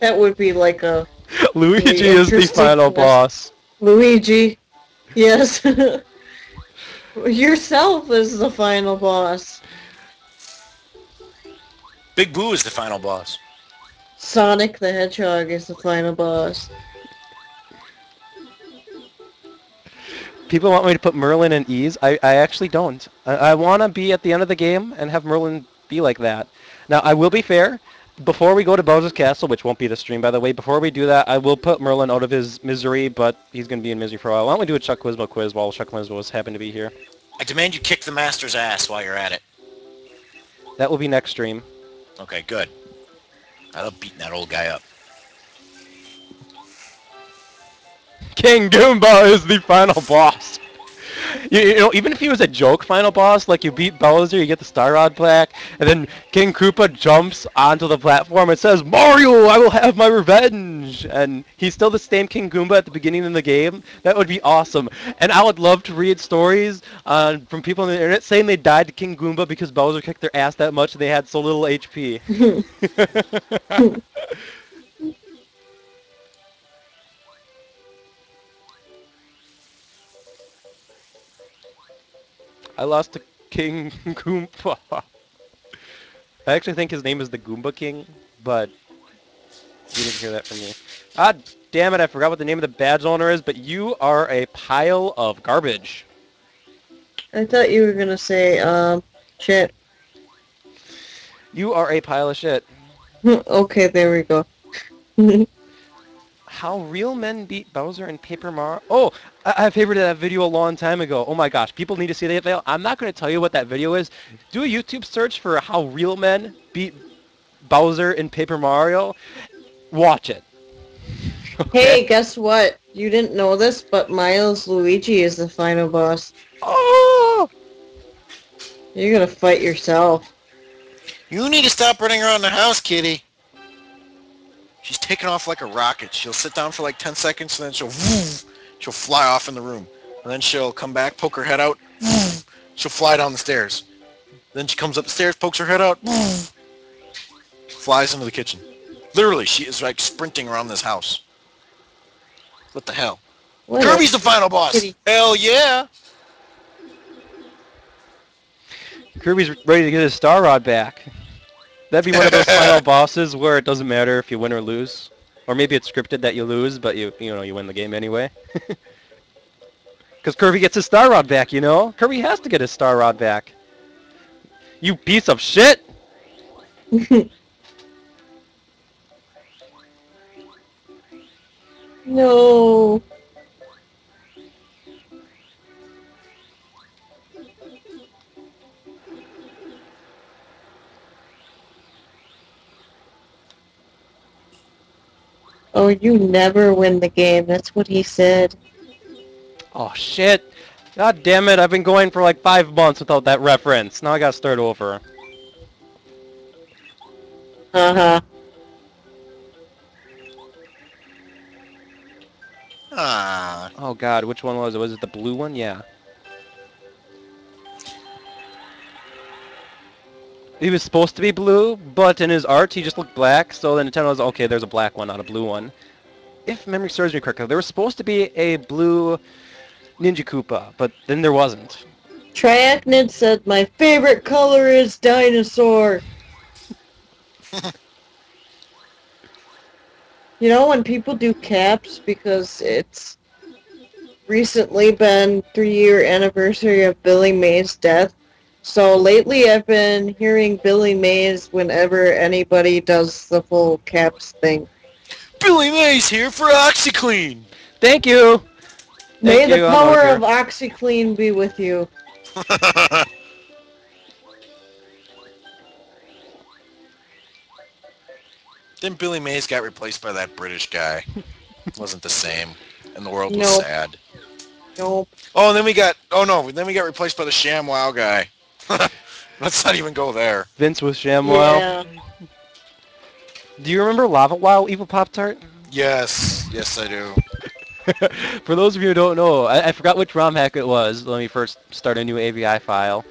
That would be like a Luigi is the interesting final twist. boss. Luigi. Yes. Yourself is the final boss. Big Boo is the final boss. Sonic the Hedgehog is the final boss. People want me to put Merlin in Ease. I actually don't. I want to be at the end of the game and have Merlin be like that. Now, I will be fair. Before we go to Bowser's Castle, which won't be the stream, by the way, before we do that, I will put Merlin out of his misery, but he's going to be in misery for a while. Why don't we do a Chuck Quizmo quiz while Chuck Quizmo happen to be here? I demand you kick the master's ass while you're at it. That will be next stream. Okay, good. I love beating that old guy up. King Goomba is the final boss. You know, even if he was a joke final boss, like you beat Bowser, you get the Star Rod plaque, and then King Koopa jumps onto the platform and says, "Mario, I will have my revenge!" And he's still the same King Goomba at the beginning of the game. That would be awesome. And I would love to read stories from people on the internet saying they died to King Goomba because Bowser kicked their ass that much and they had so little HP. I lost to King Goomba. I actually think his name is the Goomba King, but you didn't hear that from me. Ah, damn it, I forgot what the name of the badge owner is, but you are a pile of garbage. I thought you were gonna say, shit. You are a pile of shit. Okay, there we go. How real men beat Bowser in Paper Mario. Oh, I favorited that video a long time ago. Oh my gosh, people need to see that video. I'm not going to tell you what that video is. Do a YouTube search for how real men beat Bowser in Paper Mario, watch it. Hey, guess what? You didn't know this, but Miles Luigi is the final boss. Oh! You're gonna fight yourself. You need to stop running around the house, kitty. She's taking off like a rocket. She'll sit down for like 10 seconds, and then she'll fly off in the room. And then she'll come back, poke her head out. She'll fly down the stairs. Then she comes up the stairs, pokes her head out. Flies into the kitchen. Literally, she is like sprinting around this house. What the hell? What Kirby's the final boss. kitty. Hell yeah. Kirby's ready to get his Star Rod back. That'd be one of those final bosses where it doesn't matter if you win or lose. Or maybe it's scripted that you lose, but you win the game anyway. Because Kirby gets his Star Rod back, you know? Kirby has to get his Star Rod back. You piece of shit! No. Oh, you never win the game. That's what he said. Oh shit! God damn it, I've been going for like 5 months without that reference. Now I gotta start over. Uh-huh. Ah. Oh god, which one was it? Was it the blue one? Yeah. He was supposed to be blue, but in his art he just looked black, so then Nintendo was okay, there's a black one, not a blue one. If memory serves me correctly, there was supposed to be a blue Ninja Koopa, but then there wasn't. Triachnid said, my favorite color is dinosaur. You know, when people do caps, because it's recently been 3-year anniversary of Billy Mays' death, so lately I've been hearing Billy Mays whenever anybody does the full caps thing. Billy Mays here for OxyClean. Thank you! May Thank the you, I'm power over. of OxyClean be with you. Then Billy Mays got replaced by that British guy. Wasn't the same. And the world was Nope. sad. Nope. Oh, and then we got replaced by the ShamWow guy. Let's not even go there. Vince with ShamWow. Yeah. Do you remember Lava Wow Evil Pop-Tart? Yes. Yes, I do. For those of you who don't know, I forgot which ROM hack it was. Let me first start a new AVI file.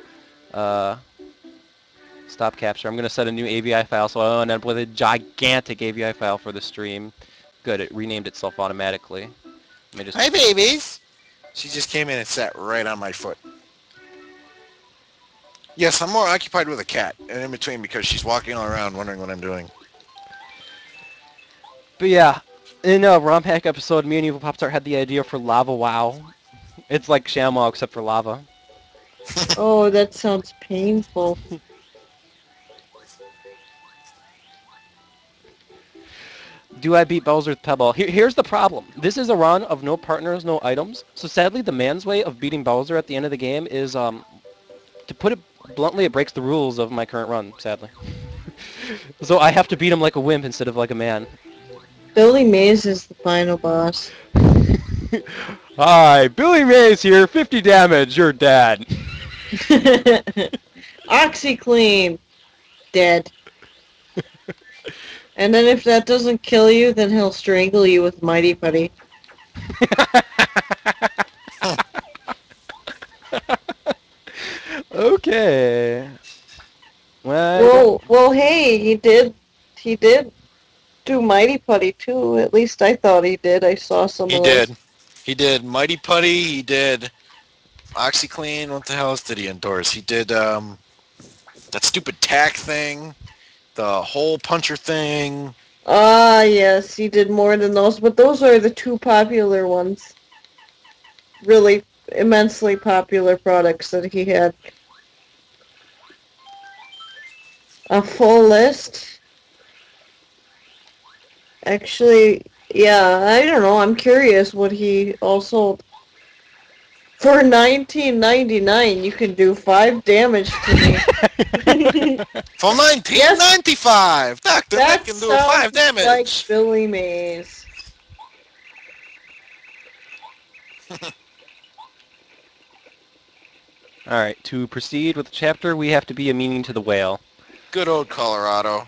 Stop capture. I'm going to set a new AVI file, so I'll end up with a gigantic AVI file for the stream. Good, it renamed itself automatically. Let me just... Hi, babies. She just came in and sat right on my foot. Yes, I'm more occupied with a cat, and in between because she's walking all around wondering what I'm doing. But yeah, in a ROM hack episode, me and Evil Pop-Tart had the idea for Lava Wow. It's like ShamWow except for lava. Oh, that sounds painful. Do I beat Bowser with Pebble? Here's the problem. This is a run of no partners, no items. So sadly, the man's way of beating Bowser at the end of the game is, to put it bluntly, it breaks the rules of my current run, sadly. So I have to beat him like a wimp instead of like a man. Billy Mays is the final boss. Hi, Billy Mays here, 50 damage, you're dead. OxyClean. Dead. And then if that doesn't kill you, then he'll strangle you with Mighty Putty. Okay. Well, hey, he did do Mighty Putty too. At least I thought he did. I saw some He of did. those. He did Mighty Putty. He did OxyClean. What the hell else did he endorse? He did that stupid tack thing, the hole puncher thing. Ah, yes, he did more than those, but those are the two popular ones. Really immensely popular products that he had. A full list? Actually, yeah, I don't know. I'm curious what he also... For $19.99, you can do 5 damage to me. For 1995, Dr. That Nick can do sounds 5 damage. like Billy Mays. All right, to proceed with the chapter, we have to be a meaning to the whale. Good old Colorado.